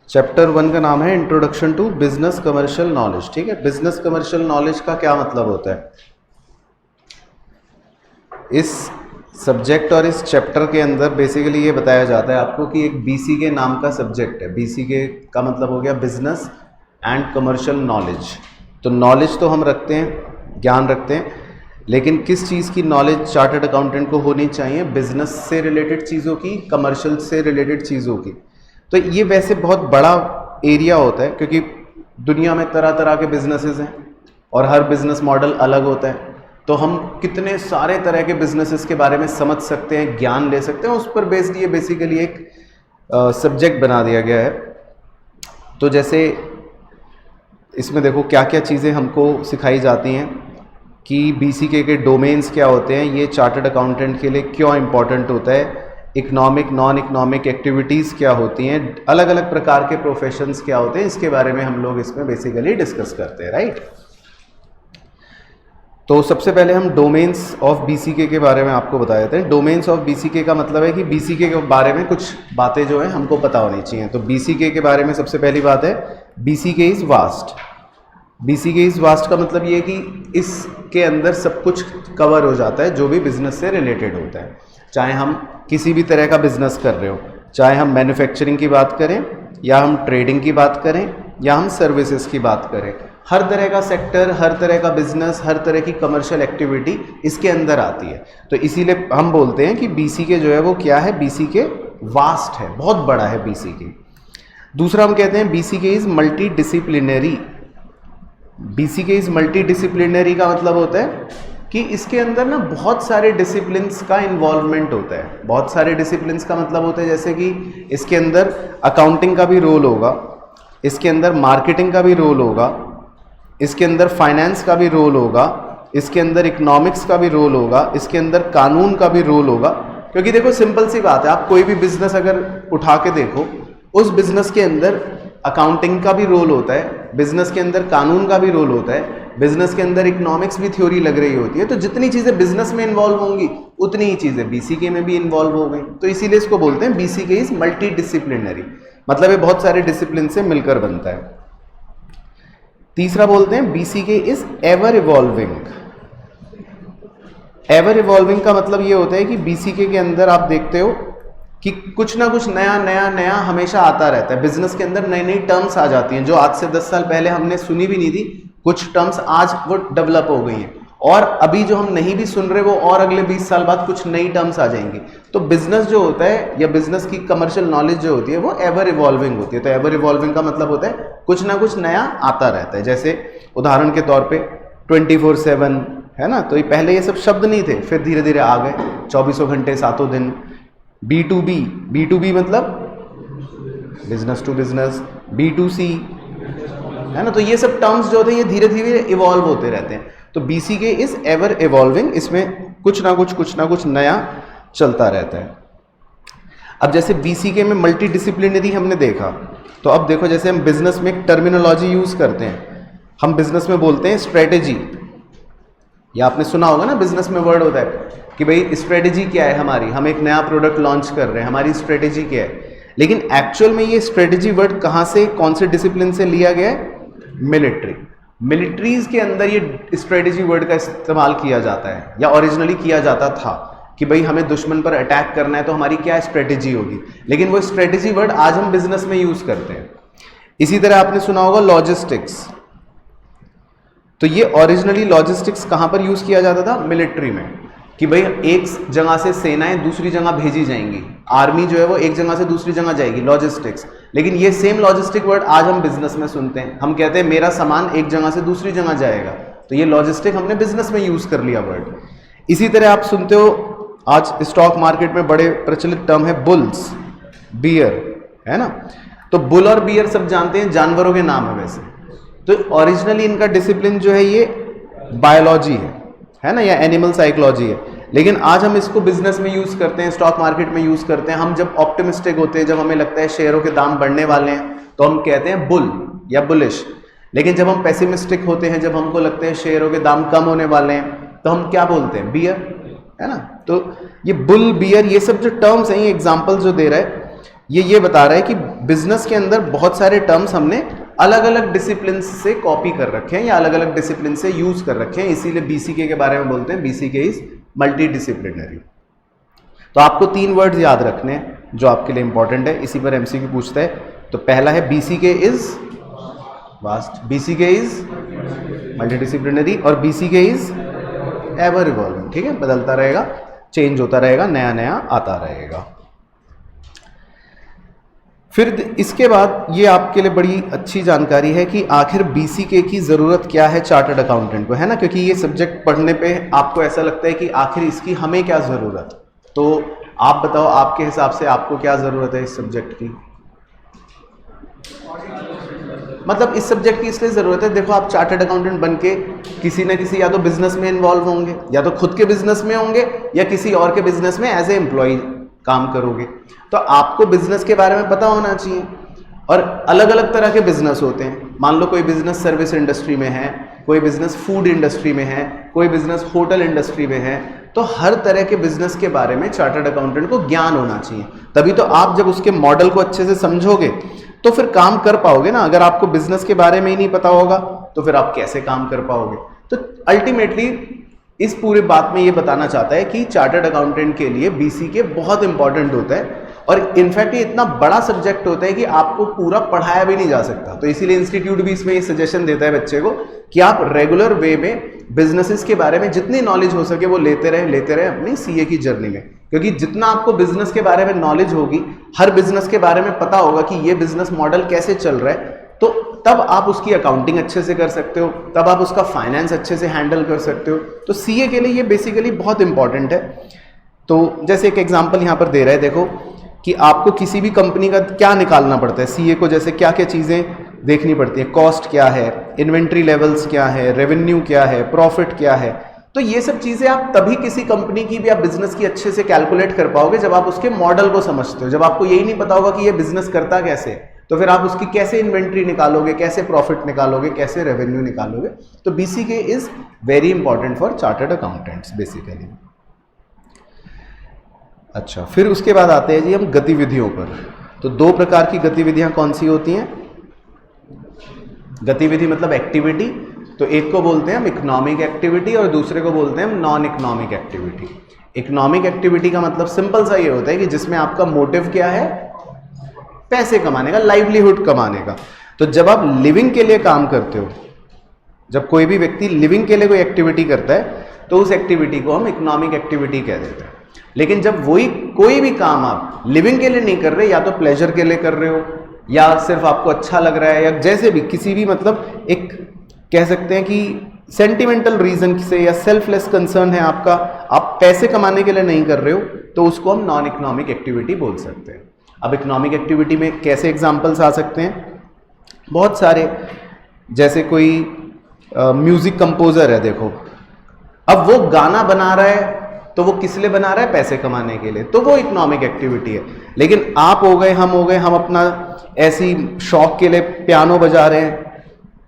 Chapter 1 का नाम है introduction to business commercial knowledge. ठीक है, बिजनेस कमर्शियल नॉलेज का क्या मतलब होता है? इस सब्जेक्ट और इस चैप्टर के अंदर बेसिकली ये बताया जाता है आपको कि एक बीसीके नाम का सब्जेक्ट है। बीसीके का मतलब हो गया बिजनेस एंड कमर्शियल नॉलेज। तो नॉलेज तो हम रखते हैं, ज्ञान रखते हैं, लेकिन किस चीज़ की नॉलेज चार्टर्ड अकाउंटेंट को होनी चाहिए? बिजनेस से रिलेटेड चीज़ों की, कमर्शियल से रिलेटेड चीज़ों की। तो ये वैसे बहुत बड़ा एरिया होता है क्योंकि दुनिया में तरह तरह के बिजनेसेस हैं और हर बिजनेस मॉडल अलग होता है। तो हम कितने सारे तरह के बिजनेसेस के बारे में समझ सकते हैं, ज्ञान ले सकते हैं, उस पर बेस्ड ये बेसिकली एक सब्जेक्ट बना दिया गया है। तो जैसे इसमें देखो क्या क्या चीज़ें हमको सिखाई जाती हैं कि बीसीके के डोमेन्स क्या होते हैं, ये चार्टर्ड अकाउंटेंट के लिए क्यों इम्पॉर्टेंट होता है, इकोनॉमिक नॉन इकोनॉमिक एक्टिविटीज़ क्या होती हैं, अलग अलग प्रकार के प्रोफेशंस क्या होते हैं, इसके बारे में हम लोग इसमें बेसिकली डिस्कस करते हैं, राइट। तो सबसे पहले हम डोमेन्स ऑफ बीसीके के बारे में आपको बता देते हैं। डोमेन्स ऑफ बीसीके का मतलब है कि बीसीके के बारे में कुछ बातें जो हैं हमको पता होनी चाहिए। तो बीसीके के बारे में सबसे पहली बात है BCK is vast. BCK is vast का मतलब ये है कि इसके अंदर सब कुछ कवर हो जाता है जो भी बिजनेस से रिलेटेड होता है। चाहे हम किसी भी तरह का बिजनेस कर रहे हो, चाहे हम मैन्युफैक्चरिंग की बात करें या हम ट्रेडिंग की बात करें या हम सर्विसेज की बात करें, हर तरह का सेक्टर, हर तरह का बिजनेस, हर तरह की कमर्शियल एक्टिविटी इसके अंदर आती है। तो इसीलिए हम बोलते हैं कि बीसीके जो है वो क्या है? बीसीके वास्ट है, बहुत बड़ा है बीसीके। दूसरा हम कहते हैं BCK is multi disciplinary. BCK is multi disciplinary का मतलब होता है कि इसके अंदर ना बहुत सारे डिसिप्लिन्स का इन्वॉल्वमेंट होता है। बहुत सारे डिसिप्लिन्स का मतलब होता है जैसे कि इसके अंदर अकाउंटिंग का भी रोल होगा, इसके अंदर मार्केटिंग का भी रोल होगा, इसके अंदर फाइनेंस का भी रोल होगा, इसके अंदर इकोनॉमिक्स का भी रोल होगा, इसके अंदर कानून का भी रोल होगा। क्योंकि देखो सिंपल सी बात है, आप कोई भी बिजनेस अगर उठा के देखो, उस बिजनेस के अंदर अकाउंटिंग का भी रोल होता है, बिजनेस के अंदर कानून का भी रोल होता है, बिजनेस के अंदर इकोनॉमिक्स भी थ्योरी लग रही होती है। तो जितनी चीज़ें बिजनेस में इन्वॉल्व होंगी उतनी ही चीज़ें बीसीके में भी इन्वॉल्व हो गई। तो इसीलिए इसको बोलते हैं बीसीके इज मल्टी डिसिप्लिनरी, मतलब ये बहुत सारे डिसिप्लिन से मिलकर बनता है। तीसरा बोलते हैं BCK is ever evolving. Ever evolving का मतलब ये होता है कि बीसीके के अंदर आप देखते हो कि कुछ ना कुछ नया नया नया हमेशा आता रहता है। बिजनेस के अंदर नई नई टर्म्स आ जाती हैं जो आज से 10 साल पहले हमने सुनी भी नहीं थी। कुछ टर्म्स आज वो डेवलप हो गई हैं और अभी जो हम नहीं भी सुन रहे वो और अगले 20 साल बाद कुछ नई टर्म्स आ जाएंगी। तो बिजनेस जो होता है या बिजनेस की कमर्शियल नॉलेज जो होती है वो एवर इवॉल्विंग होती है। तो एवर इवॉल्विंग का मतलब होता है कुछ ना कुछ नया आता रहता है। जैसे उदाहरण के तौर पे 24/7 है ना, तो ये पहले ये सब शब्द नहीं थे, फिर धीरे धीरे आ गए 24 घंटे 7 दिन। B2B मतलब बिजनेस टू बिजनेस, B2C है ना। तो ये सब टर्म्स जो होते हैं ये धीरे धीरे इवॉल्व होते रहते हैं। तो बीसीके इज एवर इवॉल्विंग, इसमें कुछ ना कुछ नया चलता रहता है। अब जैसे बीसीके में मल्टी डिसिप्लिनरी हमने देखा, तो अब देखो जैसे हम बिजनेस में एक टर्मिनोलॉजी यूज करते हैं, हम बिजनेस में बोलते हैं स्ट्रेटेजी। या आपने सुना होगा ना, बिजनेस में वर्ड होता है कि भाई स्ट्रेटेजी क्या है हमारी, हम एक नया प्रोडक्ट लॉन्च कर रहे हैं, हमारी स्ट्रेटेजी क्या है। लेकिन एक्चुअल में ये स्ट्रेटेजी वर्ड कहाँ से, कौन से डिसिप्लिन से लिया गया है? मिलिट्री। मिलिट्रीज के अंदर ये स्ट्रेटेजी वर्ड का इस्तेमाल किया जाता है या ओरिजिनली किया जाता था कि भाई हमें दुश्मन पर अटैक करना है तो हमारी क्या स्ट्रेटेजी होगी। लेकिन वो स्ट्रेटेजी वर्ड आज हम बिजनेस में यूज करते हैं। इसी तरह आपने सुना होगा लॉजिस्टिक्स। तो ये ओरिजिनली लॉजिस्टिक्स कहां पर यूज किया जाता था? मिलिट्री में, कि भाई एक जगह से सेनाएं दूसरी जगह भेजी जाएंगी, आर्मी जो है वो एक जगह से दूसरी जगह जाएगी, लॉजिस्टिक्स। लेकिन ये सेम लॉजिस्टिक वर्ड आज हम बिजनेस में सुनते हैं, हम कहते हैं मेरा सामान एक जगह से दूसरी जगह जाएगा। तो ये लॉजिस्टिक हमने बिजनेस में यूज कर लिया वर्ड। इसी तरह आप सुनते हो आज स्टॉक मार्केट में बड़े प्रचलित टर्म है बुल्स, बियर, है ना। तो बुल और बियर सब जानते हैं जानवरों के नाम है वैसे। तो ओरिजिनली इनका डिसिप्लिन जो है ये बायोलॉजी है ना, या एनिमल साइकोलॉजी है। लेकिन आज हम इसको बिजनेस में यूज करते हैं, स्टॉक मार्केट में यूज करते हैं। हम जब ऑप्टिमिस्टिक होते हैं, जब हमें लगता है शेयरों के दाम बढ़ने वाले हैं, तो हम कहते हैं बुल या बुलिश। लेकिन जब हम पेसिमिस्टिक होते हैं, जब हमको लगता है शेयरों के दाम कम होने वाले हैं, तो हम क्या बोलते हैं? बियर, है ना। तो ये बुल, बियर, ये सब जो टर्म्स हैं, ये एग्जाम्पल जो दे रहा है ये बता रहा है कि बिजनेस के अंदर बहुत सारे टर्म्स हमने अलग अलग डिसिप्लिन से कॉपी कर रखे हैं या अलग अलग डिसिप्लिन से यूज कर रखे हैं, इसीलिए बीसीके के बारे में बोलते हैं बीसीके इज मल्टी डिसिप्लिनरी। तो आपको 3 वर्ड्स याद रखने हैं जो आपके लिए इंपॉर्टेंट है, इसी पर एमसीक्यू पूछता है। तो पहला है BCK is vast, BCK is multi disciplinary और बीसीके इज एवर इवॉल्विंग। ठीक है, बदलता रहेगा, चेंज होता रहेगा, नया नया आता रहेगा। फिर इसके बाद ये आपके लिए बड़ी अच्छी जानकारी है कि आखिर बीसीके की ज़रूरत क्या है चार्टर्ड अकाउंटेंट को, है ना, क्योंकि ये सब्जेक्ट पढ़ने पे आपको ऐसा लगता है कि आखिर इसकी हमें क्या ज़रूरत। तो आप बताओ, आपके हिसाब से आपको क्या ज़रूरत है इस सब्जेक्ट की? मतलब इस सब्जेक्ट की इसलिए ज़रूरत है, देखो आप चार्टर्ड अकाउंटेंट बन के किसी न किसी या तो बिजनेस में इन्वॉल्व होंगे, या तो खुद के बिजनेस में होंगे, या किसी और के बिजनेस में एज ए एम्प्लॉय काम करोगे। तो आपको बिजनेस के बारे में पता होना चाहिए। और अलग अलग तरह के बिजनेस होते हैं, मान लो कोई बिजनेस सर्विस इंडस्ट्री में है, कोई बिजनेस फूड इंडस्ट्री में है, कोई बिजनेस होटल इंडस्ट्री में है। तो हर तरह के बिजनेस के बारे में चार्टर्ड अकाउंटेंट को ज्ञान होना चाहिए, तभी तो आप जब उसके मॉडल को अच्छे से समझोगे तो फिर काम कर पाओगे ना। अगर आपको बिजनेस के बारे में ही नहीं पता होगा तो फिर आप कैसे काम कर पाओगे। तो अल्टीमेटली इस पूरी बात में ये बताना चाहता है कि चार्टर्ड अकाउंटेंट के लिए बीसीके बहुत इंपॉर्टेंट होता है, और इनफैक्ट ये इतना बड़ा सब्जेक्ट होता है कि आपको पूरा पढ़ाया भी नहीं जा सकता। तो इसीलिए इंस्टीट्यूट भी इसमें ये सजेशन देता है बच्चे को कि आप रेगुलर वे में बिजनेसेस के बारे में जितनी नॉलेज हो सके वो लेते रहे अपनी सीए की जर्नी में। क्योंकि जितना आपको बिजनेस के बारे में नॉलेज होगी, हर बिजनेस के बारे में पता होगा कि ये बिजनेस मॉडल कैसे चल रहा है, तो तब आप उसकी अकाउंटिंग अच्छे से कर सकते हो, तब आप उसका फाइनेंस अच्छे से हैंडल कर सकते हो। तो सीए के लिए ये बेसिकली बहुत इंपॉर्टेंट है। तो जैसे एक एग्जांपल यहाँ पर दे रहा है, देखो कि आपको किसी भी कंपनी का क्या निकालना पड़ता है सीए को, जैसे क्या क्या चीज़ें देखनी पड़ती है, कॉस्ट क्या है, इन्वेंट्री लेवल्स क्या है, रेवेन्यू क्या है, प्रॉफिट क्या है। तो ये सब चीज़ें आप तभी किसी कंपनी की भी या बिजनेस की अच्छे से कैलकुलेट कर पाओगे जब आप उसके मॉडल को समझते हो। जब आपको यही नहीं पता होगा कि ये बिजनेस करता कैसे, तो फिर आप उसकी कैसे इन्वेंट्री निकालोगे, कैसे प्रॉफिट निकालोगे, कैसे रेवेन्यू निकालोगे। तो BCK is very important for chartered accountants basically. अच्छा, फिर उसके बाद आते हैं जी हम गतिविधियों पर। तो 2 प्रकार की गतिविधियां कौन सी होती हैं? गतिविधि मतलब एक्टिविटी, तो एक को बोलते हैं हम इकोनॉमिक एक्टिविटी और दूसरे को बोलते हैं हम non economic activity. Economic activity का मतलब सिंपल सा ये होता है कि जिसमें आपका मोटिव क्या है, पैसे कमाने का, लाइवलीहुड कमाने का। तो जब आप लिविंग के लिए काम करते हो, जब कोई भी व्यक्ति लिविंग के लिए कोई एक्टिविटी करता है तो उस एक्टिविटी को हम इकोनॉमिक एक्टिविटी कह देते हैं। लेकिन जब वही कोई भी काम आप लिविंग के लिए नहीं कर रहे, या तो प्लेजर के लिए कर रहे हो, या सिर्फ आपको अच्छा लग रहा है, या जैसे भी किसी भी मतलब एक कह सकते हैं कि सेंटिमेंटल रीजन से या सेल्फलेस कंसर्न है आपका, आप पैसे कमाने के लिए नहीं कर रहे हो, तो उसको हम नॉन इकोनॉमिक एक्टिविटी बोल सकते हैं। अब इकोनॉमिक एक्टिविटी में कैसे एग्जाम्पल्स आ सकते हैं? बहुत सारे, जैसे कोई म्यूजिक कंपोजर है, देखो अब वो गाना बना रहा है तो वो किस लिए बना रहा है? पैसे कमाने के लिए, तो वो इकोनॉमिक एक्टिविटी है। लेकिन आप हो गए, हम हो गए, हम अपना ऐसी शौक के लिए पियानो बजा रहे हैं,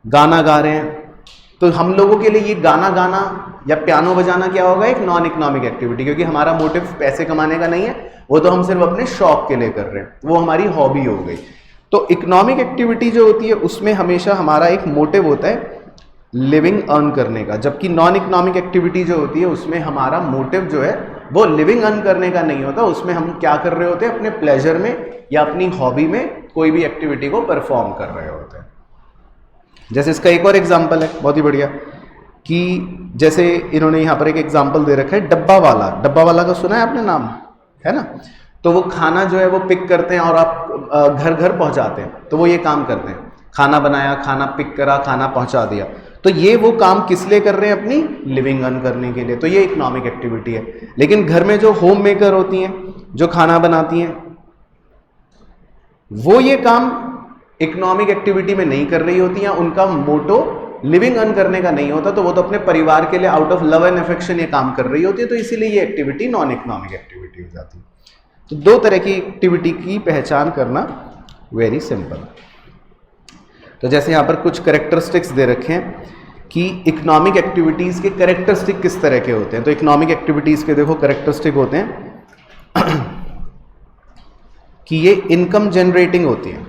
गाना गा रहे हैं, तो हम लोगों के लिए ये गाना गाना या पियानो बजाना क्या होगा? एक नॉन इकोनॉमिक एक्टिविटी, क्योंकि हमारा मोटिव पैसे कमाने का नहीं है, वो तो हम सिर्फ अपने शौक के लिए कर रहे हैं, वो हमारी हॉबी हो गई। तो इकोनॉमिक एक्टिविटी जो होती है उसमें हमेशा हमारा एक मोटिव होता है लिविंग अर्न करने का, जबकि नॉन इकोनॉमिक एक्टिविटी जो होती है उसमें हमारा मोटिव जो है वो लिविंग अर्न करने का नहीं होता। उसमें हम क्या कर रहे होते हैं? अपने प्लेजर में या अपनी हॉबी में कोई भी एक्टिविटी को परफॉर्म कर रहे होते हैं। जैसे इसका एक और एग्जाम्पल है बहुत ही बढ़िया, कि जैसे इन्होंने यहाँ पर एक एग्जाम्पल दे रखा है डब्बा वाला। डब्बा वाला का सुना है आपने नाम, है ना? तो वो खाना जो है वो पिक करते हैं और आप घर घर पहुँचाते हैं। तो वो ये काम करते हैं, खाना बनाया, खाना पिक करा, खाना पहुँचा दिया। तो ये वो काम किस लिए कर रहे हैं? अपनी लिविंग अर्न करने के लिए। तो ये इकोनॉमिक एक्टिविटी है। लेकिन घर में जो होम मेकर होती हैं, जो खाना बनाती हैं, वो ये काम इकोनॉमिक एक्टिविटी में नहीं कर रही होती हैं, उनका मोटो लिविंग अर्न करने का नहीं होता, तो वो तो अपने परिवार के लिए out of love and affection ये काम कर रही होती है। तो इसीलिए ये एक्टिविटी नॉन इकोनॉमिक एक्टिविटी हो जाती है। तो 2 तरह की एक्टिविटी की पहचान करना वेरी सिंपल। तो जैसे यहाँ पर कुछ कैरेक्टरिस्टिक्स दे रखे हैं कि इकोनॉमिक एक्टिविटीज़ के कैरेक्टरिस्टिक किस तरह के होते हैं। तो इकोनॉमिक एक्टिविटीज़ के देखो कैरेक्टरिस्टिक होते हैं कि ये इनकम जनरेटिंग होती है।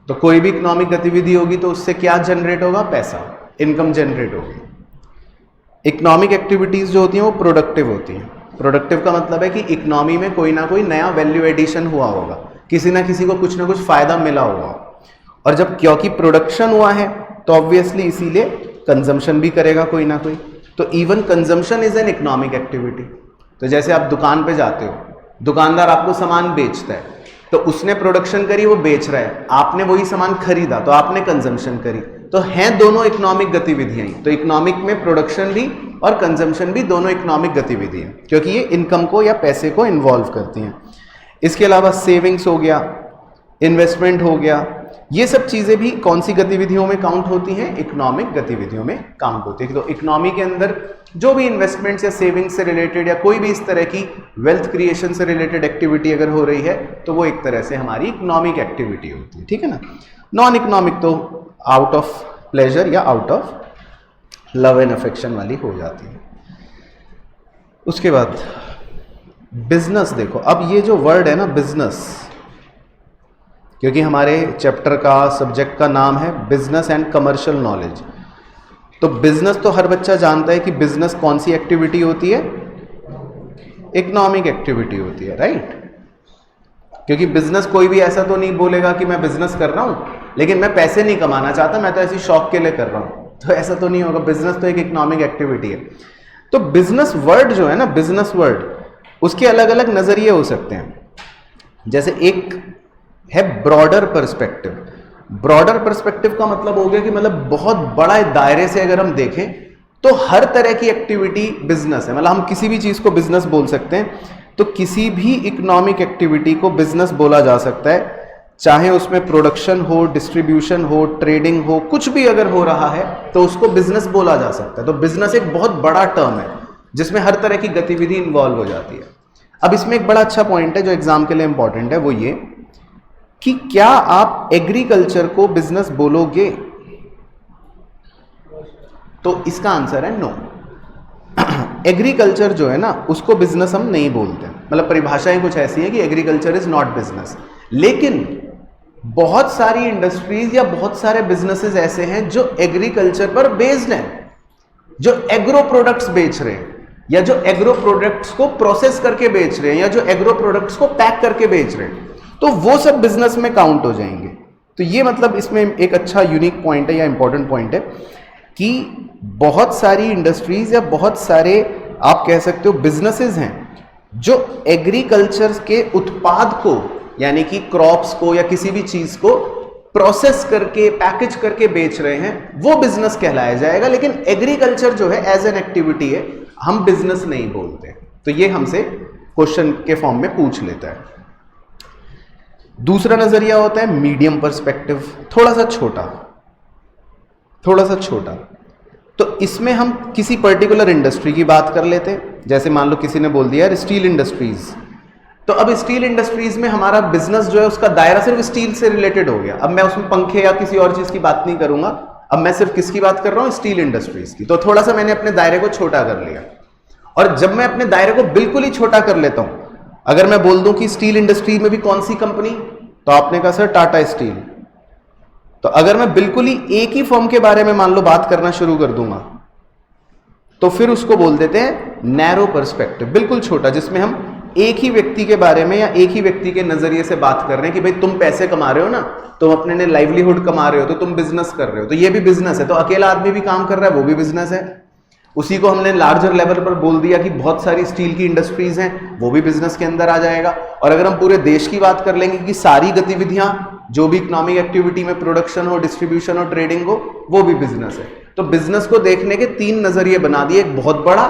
तो कोई भी इकोनॉमिक गतिविधि होगी तो उससे क्या जनरेट होगा? पैसा, इनकम जनरेट होगी। इकोनॉमिक एक्टिविटीज जो होती हैं वो प्रोडक्टिव होती हैं। प्रोडक्टिव का मतलब है कि इकोनॉमी में कोई ना कोई नया वैल्यू एडिशन हुआ होगा, किसी ना किसी को कुछ ना कुछ फायदा मिला होगा। और जब क्योंकि प्रोडक्शन हुआ है तो ऑब्वियसली इसीलिए कंजम्पशन भी करेगा कोई ना कोई। तो even consumption is an economic activity. तो जैसे आप दुकान पे जाते हो, दुकानदार आपको सामान बेचता है, तो उसने प्रोडक्शन करी, वो बेच रहा है, आपने वही सामान खरीदा तो आपने कंजम्पशन करी। तो हैं दोनों इकोनॉमिक गतिविधियां। तो इकोनॉमिक में प्रोडक्शन भी और कंजम्पशन भी दोनों इकोनॉमिक गतिविधियां, क्योंकि ये इनकम को या पैसे को इन्वॉल्व करती हैं। इसके अलावा सेविंग्स हो गया, इन्वेस्टमेंट हो गया, ये सब चीजें भी कौन सी गतिविधियों में काउंट होती हैं? इकोनॉमिक गतिविधियों में काउंट होती है। तो इकोनॉमी के अंदर जो भी इन्वेस्टमेंट्स या सेविंग्स से रिलेटेड या कोई भी इस तरह की वेल्थ क्रिएशन से रिलेटेड एक्टिविटी अगर हो रही है तो वो एक तरह से हमारी इकोनॉमिक एक्टिविटी होती है, ठीक है ना। नॉन इकोनॉमिक तो आउट ऑफ प्लेजर या out of love and affection वाली हो जाती है। उसके बाद बिजनेस देखो, अब ये जो वर्ड है ना बिजनेस, क्योंकि हमारे चैप्टर का सब्जेक्ट का नाम है बिजनेस एंड कमर्शियल नॉलेज, तो बिजनेस तो हर बच्चा जानता है कि बिजनेस कौन सी एक्टिविटी होती है? इकोनॉमिक एक्टिविटी होती है, राइट। क्योंकि बिजनेस कोई भी ऐसा तो नहीं बोलेगा कि मैं बिजनेस कर रहा हूं लेकिन मैं पैसे नहीं कमाना चाहता, मैं तो ऐसी शौक के लिए कर रहा हूं, तो ऐसा तो नहीं होगा। बिजनेस तो एक इकोनॉमिक एक्टिविटी है। तो बिजनेस वर्ड जो है ना, बिजनेस वर्ड, उसके अलग अलग नजरिए हो सकते हैं। जैसे एक है ब्रॉडर पर्सपेक्टिव। ब्रॉडर पर्सपेक्टिव का मतलब हो गया कि मतलब बहुत बड़ा दायरे से अगर हम देखें तो हर तरह की एक्टिविटी बिजनेस है, मतलब हम किसी भी चीज को बिजनेस बोल सकते हैं। तो किसी भी इकोनॉमिक एक्टिविटी को बिजनेस बोला जा सकता है, चाहे उसमें प्रोडक्शन हो, डिस्ट्रीब्यूशन हो, ट्रेडिंग हो, कुछ भी अगर हो रहा है तो उसको बिजनेस बोला जा सकता है। तो बिजनेस एक बहुत बड़ा टर्म है जिसमें हर तरह की गतिविधि इन्वॉल्व हो जाती है। अब इसमें एक बड़ा अच्छा पॉइंट है जो एग्जाम के लिए इंपॉर्टेंट है, वो ये कि क्या आप एग्रीकल्चर को बिजनेस बोलोगे? तो इसका आंसर है नो। एग्रीकल्चर जो है ना उसको बिजनेस हम नहीं बोलते, मतलब परिभाषाएं कुछ ऐसी हैं कि एग्रीकल्चर इज नॉट बिजनेस। लेकिन बहुत सारी इंडस्ट्रीज या बहुत सारे बिजनेसेस ऐसे हैं जो एग्रीकल्चर पर बेस्ड हैं, जो एग्रो प्रोडक्ट्स बेच रहे हैं या जो एग्रो प्रोडक्ट्स को प्रोसेस करके बेच रहे हैं या जो एग्रो प्रोडक्ट्स को पैक करके बेच रहे हैं, तो वो सब बिजनेस में काउंट हो जाएंगे। तो ये मतलब इसमें एक अच्छा यूनिक पॉइंट है या इंपॉर्टेंट पॉइंट है कि बहुत सारी इंडस्ट्रीज या बहुत सारे आप कह सकते हो बिजनेसेस हैं जो एग्रीकल्चर के उत्पाद को यानी कि क्रॉप्स को या किसी भी चीज को प्रोसेस करके पैकेज करके बेच रहे हैं, वो बिजनेस कहलाया जाएगा। लेकिन एग्रीकल्चर जो है एज एन एक्टिविटी है, हम बिजनेस नहीं बोलते। तो ये हमसे क्वेश्चन के फॉर्म में पूछ लेता है। दूसरा नजरिया होता है मीडियम पर्सपेक्टिव, थोड़ा सा छोटा। तो इसमें हम किसी पर्टिकुलर इंडस्ट्री की बात कर लेते हैं। जैसे मान लो किसी ने बोल दिया स्टील इंडस्ट्रीज, तो अब स्टील इंडस्ट्रीज में हमारा बिजनेस जो है उसका दायरा सिर्फ स्टील से रिलेटेड हो गया। अब मैं उसमें पंखे या किसी और चीज की बात नहीं करूंगा, अब मैं सिर्फ किसकी बात कर रहा हूं? स्टील इंडस्ट्रीज की। तो थोड़ा सा मैंने अपने दायरे को छोटा कर लिया। और जब मैं अपने दायरे को बिल्कुल ही छोटा कर लेता हूं, अगर मैं बोल दूं कि स्टील इंडस्ट्री में भी कौन सी कंपनी, तो आपने कहा सर टाटा स्टील। तो अगर मैं बिल्कुल ही एक ही फर्म के बारे में मान लो बात करना शुरू कर दूंगा, तो फिर उसको बोल देते हैं नैरो पर्सपेक्टिव, बिल्कुल छोटा, जिसमें हम एक ही व्यक्ति के बारे में या एक ही व्यक्ति के नजरिए से बात कर रहे हैं कि भाई तुम पैसे कमा रहे हो ना, तुम अपने ने लाइवलीहुड कमा रहे हो, तो तुम बिजनेस कर रहे हो, तो ये भी बिजनेस है। तो अकेला आदमी भी काम कर रहा है, वो भी बिजनेस है। उसी को हमने लार्जर लेवल पर बोल दिया कि बहुत सारी स्टील की इंडस्ट्रीज हैं, वो भी बिजनेस के अंदर आ जाएगा। और अगर हम पूरे देश की बात कर लेंगे कि सारी गतिविधियां जो भी इकोनॉमिक एक्टिविटी में प्रोडक्शन हो, डिस्ट्रीब्यूशन हो, ट्रेडिंग हो, वो भी बिजनेस है। तो बिजनेस को देखने के तीन नजरिए बना दिए, एक बहुत बड़ा,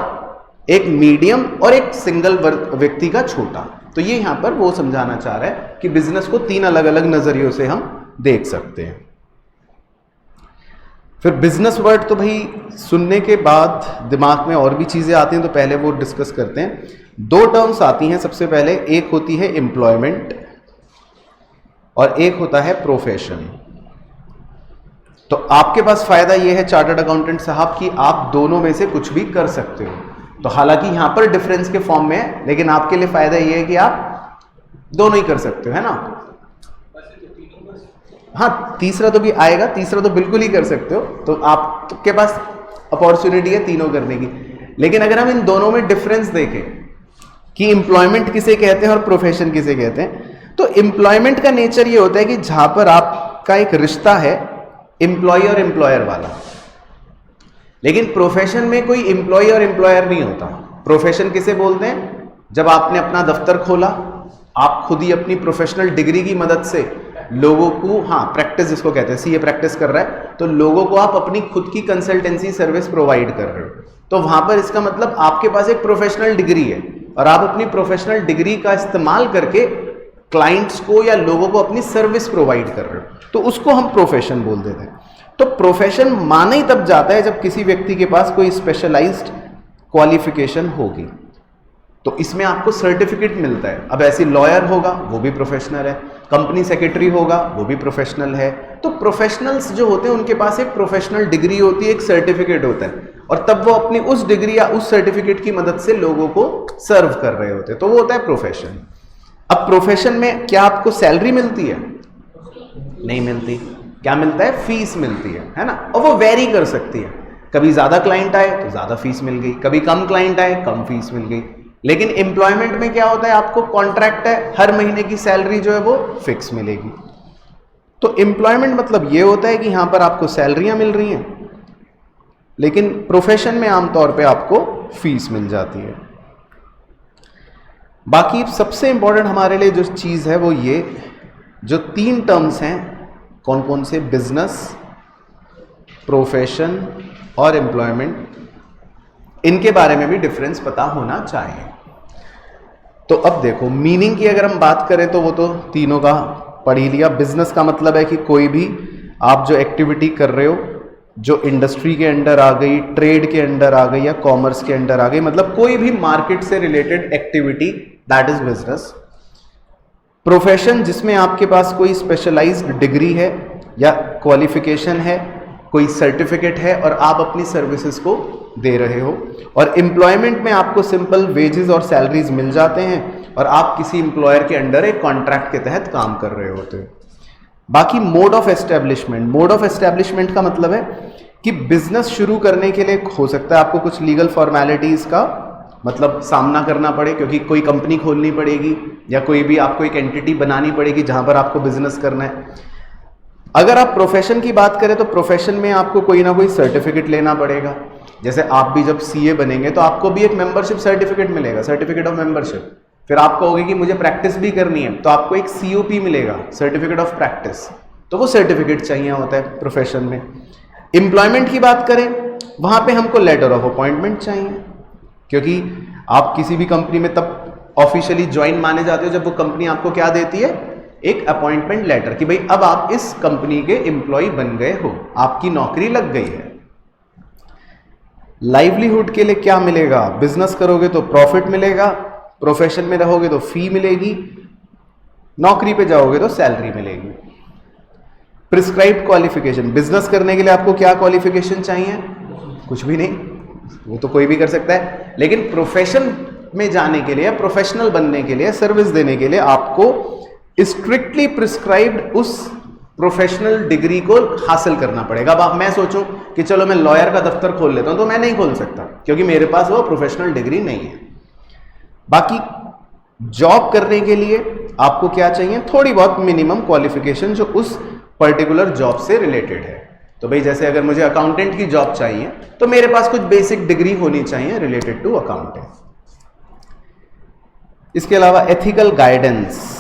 एक मीडियम और एक सिंगल व्यक्ति का छोटा। तो ये यहां पर वो समझाना चाह रहा है कि बिजनेस को तीन अलग अलग नजरियों से हम देख सकते हैं। फिर बिजनेस वर्ड तो भाई सुनने के बाद दिमाग में और भी चीजें आती हैं, तो पहले वो डिस्कस करते हैं। दो टर्म्स आती हैं सबसे पहले, एक होती है एम्प्लॉयमेंट और एक होता है प्रोफेशन। तो आपके पास फायदा यह है चार्टर्ड अकाउंटेंट साहब कि आप दोनों में से कुछ भी कर सकते हो। तो हालांकि यहां पर डिफरेंस के फॉर्म में है, लेकिन आपके लिए फायदा यह है कि आप दोनों ही कर सकते हो, है ना? हाँ, तीसरा तो भी आएगा, तीसरा तो बिल्कुल ही कर सकते हो, तो आपके पास अपॉर्चुनिटी है तीनों करने की। लेकिन अगर हम इन दोनों में डिफरेंस देखें कि एम्प्लॉयमेंट किसे कहते हैं और प्रोफेशन किसे कहते हैं, तो एम्प्लॉयमेंट का नेचर ये होता है कि जहां पर आपका एक रिश्ता है एम्प्लॉय और एम्प्लॉयर वाला। लेकिन प्रोफेशन में कोई एम्प्लॉय और एम्प्लॉयर नहीं होता। प्रोफेशन किसे बोलते हैं? जब आपने अपना दफ्तर खोला, आप खुद ही अपनी प्रोफेशनल डिग्री की मदद से लोगों को, हाँ प्रैक्टिस जिसको कहते हैं, सीए प्रैक्टिस कर रहा है, तो लोगों को आप अपनी खुद की कंसल्टेंसी सर्विस प्रोवाइड कर रहे हो, तो वहां पर इसका मतलब आपके पास एक प्रोफेशनल डिग्री है और आप अपनी प्रोफेशनल डिग्री का इस्तेमाल करके क्लाइंट्स को या लोगों को अपनी सर्विस प्रोवाइड कर रहे हो, तो उसको हम प्रोफेशन बोल देते हैं। तो प्रोफेशन माना ही तब जाता है जब किसी व्यक्ति के पास कोई स्पेशलाइज्ड क्वालिफिकेशन होगी, तो इसमें आपको सर्टिफिकेट मिलता है। अब ऐसे लॉयर होगा वो भी प्रोफेशनल है, कंपनी सेक्रेटरी होगा वो भी प्रोफेशनल है। तो प्रोफेशनल्स जो होते हैं उनके पास एक प्रोफेशनल डिग्री होती है, एक सर्टिफिकेट होता है, और तब वो अपनी उस डिग्री या उस सर्टिफिकेट की मदद से लोगों को सर्व कर रहे होते हैं, तो वो होता है प्रोफेशन। अब प्रोफेशन में क्या आपको सैलरी मिलती है? नहीं मिलती। क्या मिलता है? फीस मिलती है ना? और वो वेरी कर सकती है, कभी ज्यादा क्लाइंट आए तो ज्यादा फीस मिल गई, कभी कम क्लाइंट आए कम फीस मिल गई। लेकिन एम्प्लॉयमेंट में क्या होता है? आपको कॉन्ट्रैक्ट है, हर महीने की सैलरी जो है वो फिक्स मिलेगी। तो एम्प्लॉयमेंट मतलब ये होता है कि यहां पर आपको सैलरियां मिल रही हैं, लेकिन प्रोफेशन में आमतौर पे आपको फीस मिल जाती है। बाकी सबसे इंपॉर्टेंट हमारे लिए जो चीज है वो ये, जो 3 टर्म्स हैं, कौन कौन से? बिजनेस, प्रोफेशन और एम्प्लॉयमेंट, इनके बारे में भी डिफरेंस पता होना चाहिए। तो अब देखो, मीनिंग की अगर हम बात करें तो वो तो तीनों का पढ़ ही लिया। बिजनेस का मतलब है कि कोई भी आप जो एक्टिविटी कर रहे हो जो इंडस्ट्री के अंडर आ गई, ट्रेड के अंडर आ गई या कॉमर्स के अंडर आ गई, मतलब कोई भी मार्केट से related activity, that is business. Profession जिसमें आपके पास कोई स्पेशलाइज्ड डिग्री है या क्वालिफिकेशन है, कोई सर्टिफिकेट है और आप अपनी सर्विसेज को दे रहे हो। और एम्प्लॉयमेंट में आपको सिंपल वेजेस और सैलरीज मिल जाते हैं और आप किसी एम्प्लॉयर के अंडर एक कॉन्ट्रैक्ट के तहत काम कर रहे होते हो। बाकी mode of establishment, mode of establishment का मतलब है कि बिजनेस शुरू करने के लिए हो सकता है आपको कुछ लीगल फॉर्मेलिटीज का मतलब सामना करना पड़े, क्योंकि कोई कंपनी खोलनी पड़ेगी या कोई भी आपको एक एंटिटी बनानी पड़ेगी जहां पर आपको बिजनेस करना है। अगर आप प्रोफेशन की बात करें तो प्रोफेशन में आपको कोई ना कोई सर्टिफिकेट लेना पड़ेगा। जैसे आप भी जब सीए बनेंगे तो आपको भी एक मेंबरशिप सर्टिफिकेट मिलेगा, सर्टिफिकेट ऑफ मेंबरशिप। फिर आप कहोगे कि मुझे प्रैक्टिस भी करनी है, तो आपको एक सीओपी मिलेगा, सर्टिफिकेट ऑफ प्रैक्टिस। तो वो सर्टिफिकेट चाहिए होता है प्रोफेशन में। एम्प्लॉयमेंट की बात करें, वहां पे हमको लेटर ऑफ अपॉइंटमेंट चाहिए, क्योंकि आप किसी भी कंपनी में तब ऑफिशियली ज्वाइन माने जाते हो जब वो कंपनी आपको क्या देती है? एक अपॉइंटमेंट लेटर, कि भाई अब आप इस कंपनी के एम्प्लॉय बन गए हो, आपकी नौकरी लग गई है। लाइवलीहुड के लिए क्या मिलेगा? बिजनेस करोगे तो प्रॉफिट मिलेगा, प्रोफेशन में रहोगे तो फी मिलेगी, नौकरी पे जाओगे तो सैलरी मिलेगी। प्रिस्क्राइब्ड क्वालिफिकेशन, बिजनेस करने के लिए आपको क्या क्वालिफिकेशन चाहिए? कुछ भी नहीं, वो तो कोई भी कर सकता है। लेकिन प्रोफेशन में जाने के लिए, प्रोफेशनल बनने के लिए, सर्विस देने के लिए आपको स्ट्रिक्टली प्रिस्क्राइब्ड उस प्रोफेशनल डिग्री को हासिल करना पड़ेगा। अब मैं सोचूं कि चलो मैं लॉयर का दफ्तर खोल लेता हूं, तो मैं नहीं खोल सकता, क्योंकि मेरे पास वो प्रोफेशनल डिग्री नहीं है। बाकी जॉब करने के लिए आपको क्या चाहिए? थोड़ी बहुत मिनिमम क्वालिफिकेशन जो उस पर्टिकुलर जॉब से रिलेटेड है। तो भाई जैसे अगर मुझे अकाउंटेंट की जॉब चाहिए तो मेरे पास कुछ बेसिक डिग्री होनी चाहिए रिलेटेड टू अकाउंटिंग। इसके अलावा एथिकल गाइडेंस,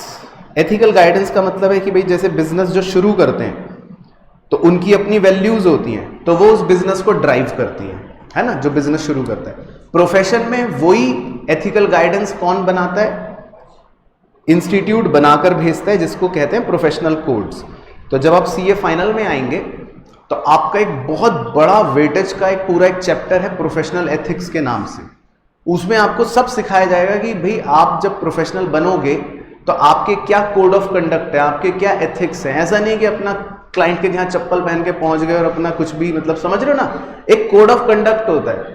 एथिकल गाइडेंस का मतलब है कि भाई जैसे बिजनेस जो शुरू करते हैं तो उनकी अपनी वैल्यूज होती हैं, तो वो उस बिजनेस को ड्राइव करती है ना, जो बिजनेस शुरू करता है। प्रोफेशन में वही एथिकल गाइडेंस कौन बनाता है? इंस्टीट्यूट बनाकर भेजता है, जिसको कहते हैं प्रोफेशनल कोड्स। तो जब आप सीए फाइनल में आएंगे तो आपका एक बहुत बड़ा वेटेज का एक पूरा एक चैप्टर है प्रोफेशनल एथिक्स के नाम से। उसमें आपको सब सिखाया जाएगा कि भाई आप जब प्रोफेशनल बनोगे तो आपके क्या कोड ऑफ कंडक्ट है, आपके क्या एथिक्स हैं। ऐसा नहीं कि अपना क्लाइंट के यहाँ चप्पल पहन के पहुंच गए और अपना कुछ भी, मतलब समझ रहे हो ना, एक कोड ऑफ कंडक्ट होता है।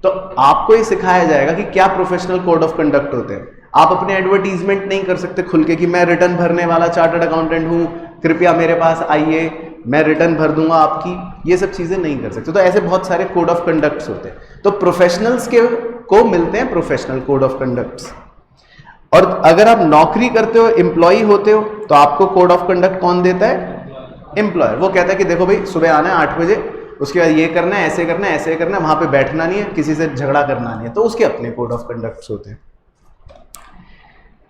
तो आपको ये सिखाया जाएगा कि क्या प्रोफेशनल कोड ऑफ कंडक्ट होते हैं। आप अपने एडवर्टीजमेंट नहीं कर सकते खुल के कि मैं रिटर्न भरने वाला चार्टर्ड अकाउंटेंट हूं, कृपया मेरे पास आइए, मैं रिटर्न भर दूंगा आपकी। ये सब चीजें नहीं कर सकते। तो ऐसे बहुत सारे कोड ऑफ कंडक्ट्स होते हैं। तो प्रोफेशनल्स के को मिलते हैं प्रोफेशनल कोड ऑफ कंडक्ट्स। और अगर आप नौकरी करते हो, एम्प्लॉय होते हो, तो आपको कोड ऑफ कंडक्ट कौन देता है? एम्प्लॉयर। वो कहता है कि देखो भाई सुबह आना है 8 बजे, उसके बाद ये करना है, ऐसे करना है, ऐसे करना है, वहां पे बैठना नहीं है, किसी से झगड़ा करना नहीं है। तो उसके अपने कोड ऑफ कंडक्ट्स होते हैं।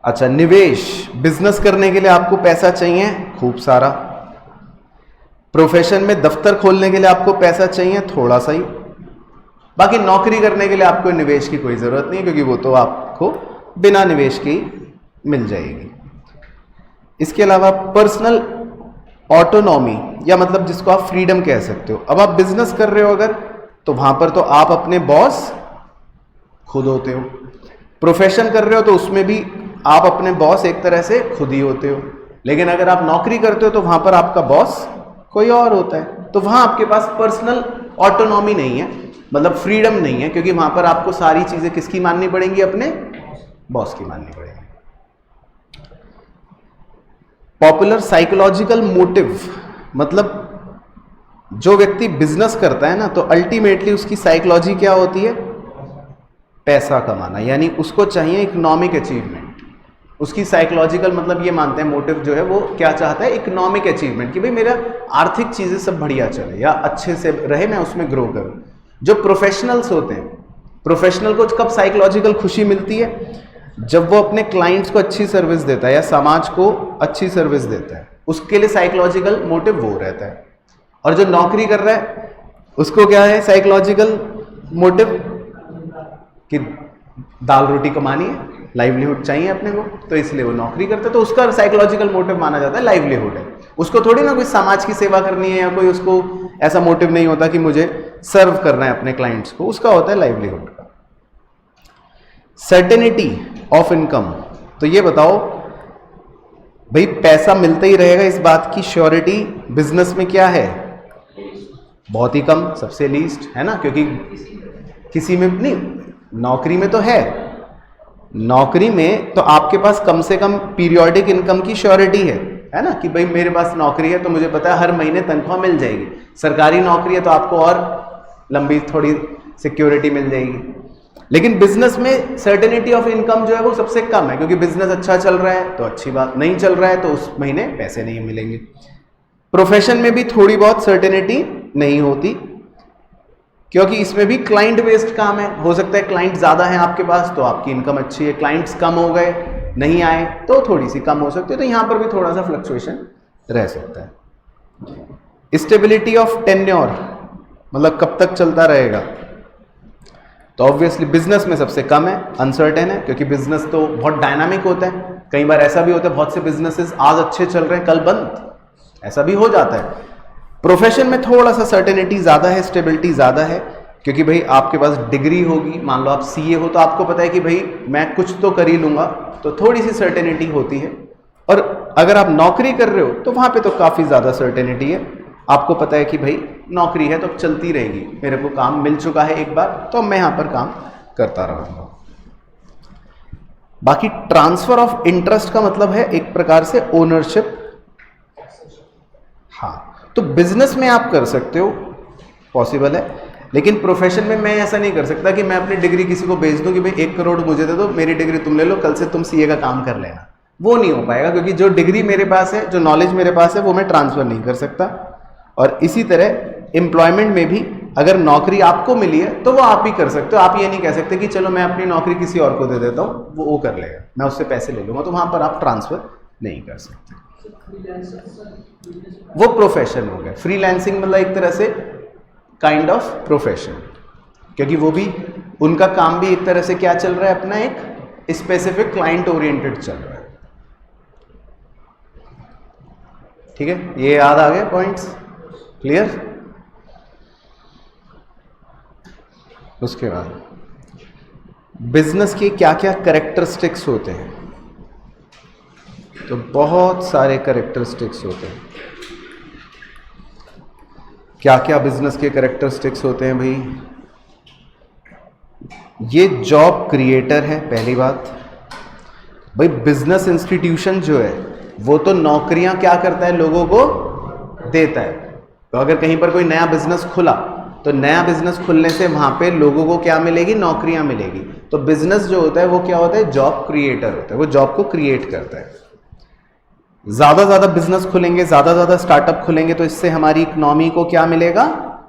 अच्छा, निवेश। बिजनेस करने के लिए आपको पैसा चाहिए खूब सारा। प्रोफेशन में दफ्तर खोलने के लिए आपको पैसा चाहिए थोड़ा सा ही। बाकी नौकरी करने के लिए आपको निवेश की कोई जरूरत नहीं है, क्योंकि वो तो आपको बिना निवेश के मिल जाएगी। इसके अलावा पर्सनल ऑटोनॉमी, या मतलब जिसको आप फ्रीडम कह सकते हो। अब आप बिजनेस कर रहे हो अगर, तो वहां पर तो आप अपने बॉस खुद होते हो। प्रोफेशन कर रहे हो तो उसमें भी आप अपने बॉस एक तरह से खुद ही होते हो। लेकिन अगर आप नौकरी करते हो तो वहां पर आपका बॉस कोई और होता है। तो वहां आपके पास पर्सनल ऑटोनॉमी नहीं है, मतलब फ्रीडम नहीं है, क्योंकि वहां पर आपको सारी चीजें किसकी माननी पड़ेंगी? अपने बॉस की माननी पड़ेगी। पॉपुलर साइकोलॉजिकल मोटिव, मतलब जो व्यक्ति बिजनेस करता है ना, तो अल्टीमेटली उसकी साइकोलॉजी क्या होती है? पैसा कमाना, यानी उसको चाहिए इकोनॉमिक अचीवमेंट। उसकी साइकोलॉजिकल मतलब ये मानते हैं मोटिव जो है वो क्या चाहता है? इकोनॉमिक अचीवमेंट, कि भाई मेरा आर्थिक चीजें सब बढ़िया चले या अच्छे से रहे, मैं उसमें ग्रो करूं। जो प्रोफेशनल्स होते हैं, प्रोफेशनल को कब साइकोलॉजिकल खुशी मिलती है? जब वो अपने क्लाइंट्स को अच्छी सर्विस देता है या समाज को अच्छी सर्विस देता है, उसके लिए साइकोलॉजिकल मोटिव वो रहता है। और जो नौकरी कर रहा है उसको क्या है साइकोलॉजिकल मोटिव? कि दाल रोटी कमानी है, लाइवलीहुड चाहिए अपने को, तो इसलिए वो नौकरी करता है। तो उसका साइकोलॉजिकल मोटिव माना जाता है लाइवलीहुड है। उसको थोड़ी ना कोई समाज की सेवा करनी है, या कोई उसको ऐसा मोटिव नहीं होता कि मुझे सर्व करना है अपने क्लाइंट्स को, उसका होता है लाइवलीहुड का। सर्टेनिटी ऑफ इनकम, तो ये बताओ भाई पैसा मिलता ही रहेगा, इस बात की श्योरिटी बिजनेस में क्या है? बहुत ही कम, सबसे लीस्ट है ना, क्योंकि किसी में नहीं, नौकरी में तो है। नौकरी में तो आपके पास कम से कम पीरियोडिक इनकम की श्योरिटी है ना, कि भाई मेरे पास नौकरी है तो मुझे पता है हर महीने तनख्वाह मिल जाएगी। सरकारी नौकरी है तो आपको और लंबी थोड़ी सिक्योरिटी मिल जाएगी। लेकिन बिजनेस में सर्टेनिटी ऑफ इनकम जो है वो सबसे कम है, क्योंकि बिजनेस अच्छा चल रहा है तो अच्छी बात, नहीं चल रहा है तो उस महीने पैसे नहीं मिलेंगे। प्रोफेशन में भी थोड़ी बहुत सर्टेनिटी नहीं होती, क्योंकि इसमें भी क्लाइंट बेस्ड काम है। हो सकता है क्लाइंट ज्यादा है आपके पास तो आपकी इनकम अच्छी है, क्लाइंट्स कम हो गए, नहीं आए तो थोड़ी सी कम हो सकती है। तो यहां पर भी थोड़ा सा फ्लक्चुएशन रह सकता है। स्टेबिलिटी ऑफ टेन्योर, मतलब कब तक चलता रहेगा, तो ऑब्वियसली बिजनेस में सबसे कम है, अनसर्टेन है, क्योंकि बिजनेस तो बहुत डायनामिक होता है। कई बार ऐसा भी होता है बहुत से बिजनेसेस आज अच्छे चल रहे हैं कल बंद, ऐसा भी हो जाता है। प्रोफेशन में थोड़ा सा सर्टेनिटी ज्यादा है, स्टेबिलिटी ज्यादा है, क्योंकि भाई आपके पास डिग्री होगी, मान लो आप सीए हो तो आपको पता है कि भाई मैं कुछ तो कर ही लूंगा, तो थोड़ी सी सर्टेनिटी होती है। और अगर आप नौकरी कर रहे हो तो वहां पे तो काफी ज्यादा सर्टेनिटी है, आपको पता है कि भाई नौकरी है तो चलती रहेगी, मेरे को काम मिल चुका है एक बार तो मैं यहां पर काम करता रहूंगा। बाकी ट्रांसफर ऑफ इंटरेस्ट का मतलब है एक प्रकार से ओनरशिप। हाँ, तो बिजनेस में आप कर सकते हो, पॉसिबल है, लेकिन प्रोफेशन में मैं ऐसा नहीं कर सकता कि मैं अपनी डिग्री किसी को बेच दूं कि भाई 1 करोड़ मुझे दे दो, मेरी डिग्री तुम ले लो, कल से तुम सीए का काम कर लेना। वो नहीं हो पाएगा, क्योंकि जो डिग्री मेरे पास है, जो नॉलेज मेरे पास है, वो मैं ट्रांसफर नहीं कर सकता। और इसी तरह एम्प्लॉयमेंट में भी अगर नौकरी आपको मिली है तो वो आप ही कर सकते हो। आप ये नहीं कह सकते कि चलो मैं अपनी नौकरी किसी और को दे देता हूँ, वो कर लेगा, मैं उससे पैसे ले लूंगा, तो वहां पर आप ट्रांसफर नहीं कर सकते। वो प्रोफेशन हो गया। फ्रीलांसिंग मतलब एक तरह से काइंड ऑफ प्रोफेशन, क्योंकि वो भी उनका काम भी एक तरह से क्या चल रहा है, अपना एक स्पेसिफिक क्लाइंट ओरिएंटेड चल रहा है। ठीक है, ये याद आ गए पॉइंट्स, क्लियर। उसके बाद बिजनेस के क्या क्या कैरेक्टरिस्टिक्स होते हैं, तो बहुत सारे कैरेक्टरिस्टिक्स होते हैं। क्या क्या बिजनेस के कैरेक्टरिस्टिक्स होते हैं भाई? ये जॉब क्रिएटर है, पहली बात। भाई बिजनेस इंस्टीट्यूशन जो है वो तो नौकरियां क्या करता है, लोगों को देता है। तो अगर कहीं पर कोई नया बिजनेस खुला तो नया बिजनेस खुलने से वहां पे लोगों को क्या मिलेगी, नौकरियां मिलेगी। तो बिजनेस जो होता है वो क्या होता है, जॉब क्रिएटर होता है, वो जॉब को क्रिएट करता है। ज्यादा बिजनेस खुलेंगे, ज्यादा स्टार्टअप खुलेंगे तो इससे हमारी इकोनॉमी को क्या मिलेगा,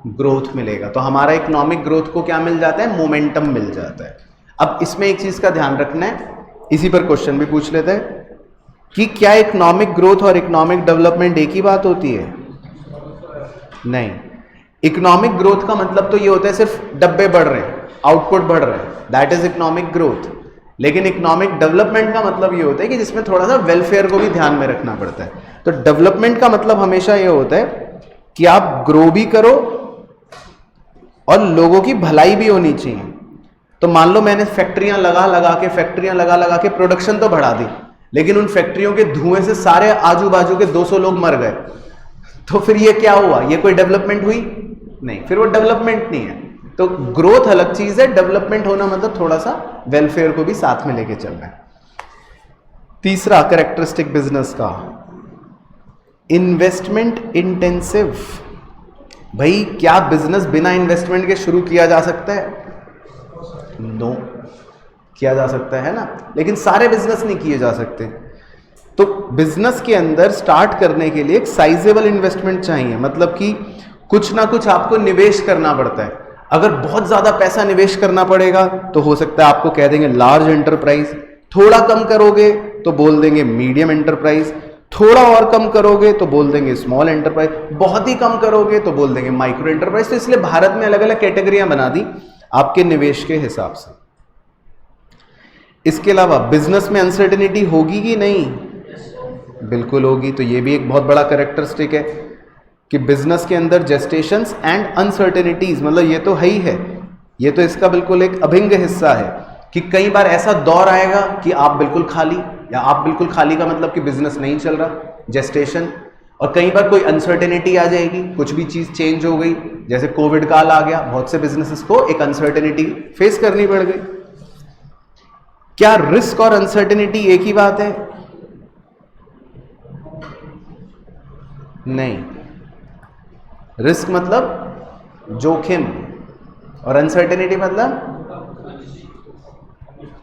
ग्रोथ मिलेगा। तो हमारा इकोनॉमिक ग्रोथ को क्या मिल जाता है, मोमेंटम मिल जाता है। अब इसमें एक चीज का ध्यान रखना है, इसी पर क्वेश्चन भी पूछ लेते हैं कि क्या इकोनॉमिक ग्रोथ और इकोनॉमिक डेवलपमेंट एक ही बात होती है? नहीं। इकोनॉमिक ग्रोथ का मतलब तो ये होता है सिर्फ डब्बे बढ़ रहे हैं, आउटपुट बढ़ रहे हैं, दैट इज इकोनॉमिक ग्रोथ। लेकिन इकोनॉमिक डेवलपमेंट का मतलब ये होता है कि जिसमें थोड़ा सा वेलफेयर को भी ध्यान में रखना पड़ता है। तो डेवलपमेंट का मतलब हमेशा ये होता है कि आप ग्रो भी करो और लोगों की भलाई भी होनी चाहिए। तो मान लो मैंने फैक्ट्रियां लगा के प्रोडक्शन तो बढ़ा दी, लेकिन उन फैक्ट्रियों के धुएं से सारे आजू बाजू के 200 लोग मर गए, तो फिर ये क्या हुआ, ये कोई डेवलपमेंट हुई? नहीं, फिर वो डेवलपमेंट नहीं है। तो ग्रोथ अलग चीज है, डेवलपमेंट होना मतलब थोड़ा सा वेलफेयर को भी साथ में लेके चलना है। तीसरा कैरेक्टरिस्टिक बिजनेस का, इन्वेस्टमेंट इंटेंसिव। भाई क्या बिजनेस बिना इन्वेस्टमेंट के शुरू किया जा सकता है? नो, किया जा सकता है ना, लेकिन सारे बिजनेस नहीं किए जा सकते। तो बिजनेस के अंदर स्टार्ट करने के लिए एक साइजेबल इन्वेस्टमेंट चाहिए, मतलब कि कुछ ना कुछ आपको निवेश करना पड़ता है। अगर बहुत ज्यादा पैसा निवेश करना पड़ेगा तो हो सकता है आपको कह देंगे लार्ज एंटरप्राइज, थोड़ा कम करोगे तो बोल देंगे मीडियम एंटरप्राइज, थोड़ा और कम करोगे तो बोल देंगे स्मॉल एंटरप्राइज, बहुत ही कम करोगे तो बोल देंगे माइक्रो एंटरप्राइज। तो इसलिए भारत में अलग अलग कैटेगरियां बना दी आपके निवेश के हिसाब से। इसके अलावा बिजनेस में अनसर्टेनिटी होगी कि नहीं? बिल्कुल होगी। तो ये भी एक बहुत बड़ा कैरेक्टरिस्टिक है कि बिजनेस के अंदर जेस्टेशंस एंड अनसर्टेनिटीज, मतलब ये तो है ही है, ये तो इसका बिल्कुल एक अभिन्न हिस्सा है कि कई बार ऐसा दौर आएगा कि आप बिल्कुल खाली, या आप बिल्कुल खाली का मतलब कि बिजनेस नहीं चल रहा, जेस्टेशन। और कई बार कोई अनसर्टेनिटी आ जाएगी, कुछ भी चीज चेंज हो गई, जैसे कोविड काल आ गया, बहुत से बिजनेसेस को एक अनसर्टेनिटी फेस करनी पड़ गई। क्या रिस्क और अनसर्टेनिटी एक ही बात है? नहीं। रिस्क मतलब जोखिम और अनसर्टेनिटी मतलब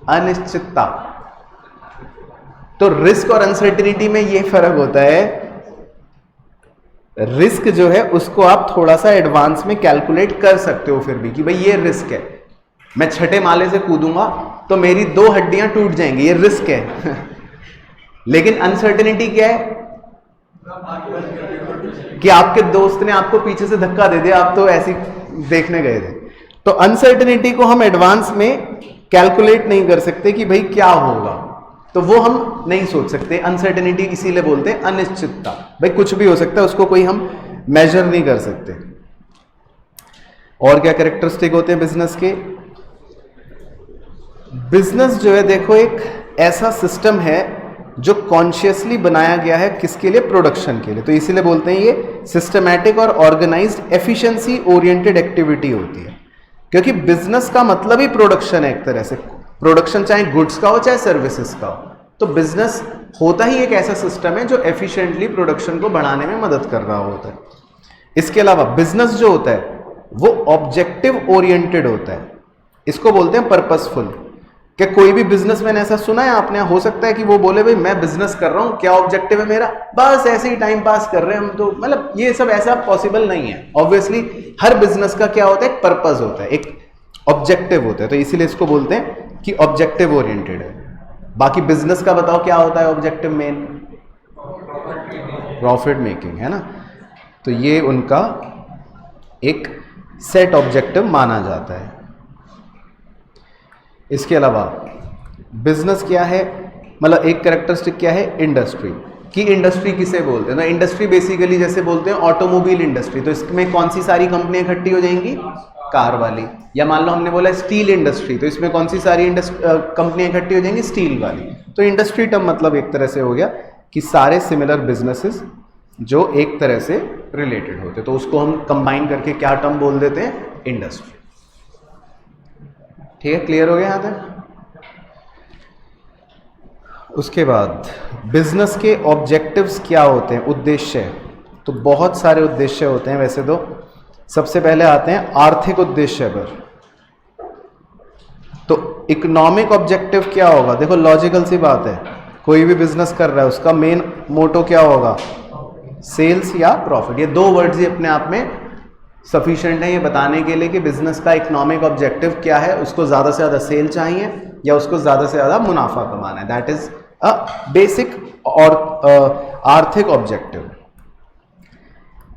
अनिश्चितता। तो रिस्क और अनसर्टेनिटी में यह फर्क होता है, रिस्क जो है उसको आप थोड़ा सा एडवांस में कैलकुलेट कर सकते हो फिर भी कि भाई ये रिस्क है, मैं छठे माले से कूदूंगा तो मेरी 2 हड्डियां टूट जाएंगी, ये रिस्क है। लेकिन अनसर्टेनिटी क्या है कि आपके दोस्त ने आपको पीछे से धक्का दे दिया, आप तो ऐसी देखने गए थे। तो अनसर्टेनिटी को हम एडवांस में कैलकुलेट नहीं कर सकते कि भाई क्या होगा, तो वो हम नहीं सोच सकते। अनसर्टेनिटी इसीलिए बोलते हैं अनिश्चितता, भाई कुछ भी हो सकता है, उसको कोई हम मेजर नहीं कर सकते। और क्या कैरेक्टरिस्टिक होते हैं बिजनेस के? बिजनेस जो है देखो एक ऐसा सिस्टम है जो कॉन्शियसली बनाया गया है, किसके लिए? प्रोडक्शन के लिए। तो इसीलिए बोलते हैं ये सिस्टमैटिक और ऑर्गेनाइज्ड एफिशिएंसी ओरिएंटेड एक्टिविटी होती है, क्योंकि बिजनेस का मतलब ही प्रोडक्शन है एक तरह से। प्रोडक्शन चाहे गुड्स का हो चाहे सर्विसेज का हो, तो बिजनेस होता ही एक ऐसा सिस्टम है जो एफिशिएंटली प्रोडक्शन को बढ़ाने में मदद कर रहा होता है। इसके अलावा बिजनेस जो होता है वो ऑब्जेक्टिव ओरिएंटेड होता है, इसको बोलते हैं पर्पसफुल। क्या कोई भी बिजनेसमैन ऐसा सुना है आपने? हो सकता है कि वो बोले भाई मैं बिजनेस कर रहा हूं, क्या ऑब्जेक्टिव है मेरा? बस ऐसे ही टाइम पास कर रहे हैं हम, तो मतलब ये सब ऐसा पॉसिबल नहीं है। ऑब्वियसली हर बिजनेस का क्या होता है? एक पर्पस होता है, एक ऑब्जेक्टिव होता है। तो इसीलिए इसको बोलते हैं कि ऑब्जेक्टिव ओरिएंटेड है। बाकी बिजनेस का बताओ क्या होता है ऑब्जेक्टिव? मेन प्रॉफिट मेकिंग है ना। तो ये उनका एक सेट ऑब्जेक्टिव माना जाता है। इसके अलावा बिजनेस क्या है, मतलब एक कैरेक्टरिस्टिक क्या है? इंडस्ट्री की। इंडस्ट्री किसे बोलते हैं? तो इंडस्ट्री बेसिकली जैसे बोलते हैं ऑटोमोबाइल इंडस्ट्री, तो इसमें कौन सी सारी कंपनियां इकट्ठी हो जाएंगी? कार वाली। या मान लो हमने बोला स्टील इंडस्ट्री, तो इसमें कौन सी सारी कंपनियां इकट्ठी हो जाएंगी? स्टील वाली। तो इंडस्ट्री टर्म मतलब एक तरह से हो गया कि सारे सिमिलर बिजनेसेस जो एक तरह से रिलेटेड होते, तो उसको हम कंबाइन करके क्या टर्म बोल देते हैं? इंडस्ट्री। ठीक है, क्लियर हो गया यहां तक? उसके बाद बिजनेस के ऑब्जेक्टिव्स क्या होते हैं, उद्देश्य। तो बहुत सारे उद्देश्य होते हैं वैसे तो। सबसे पहले आते हैं आर्थिक उद्देश्य पर। तो इकोनॉमिक ऑब्जेक्टिव क्या होगा? देखो लॉजिकल सी बात है, कोई भी बिजनेस कर रहा है उसका मेन मोटो क्या होगा? सेल्स या प्रॉफिट। ये दो वर्ड्स ही अपने आप में सफिशिएंट है ये बताने के लिए कि बिजनेस का इकोनॉमिक ऑब्जेक्टिव क्या है। उसको ज़्यादा से ज़्यादा सेल चाहिए या उसको ज़्यादा से ज़्यादा मुनाफा कमाना है। दैट इज अ बेसिक और आर्थिक ऑब्जेक्टिव।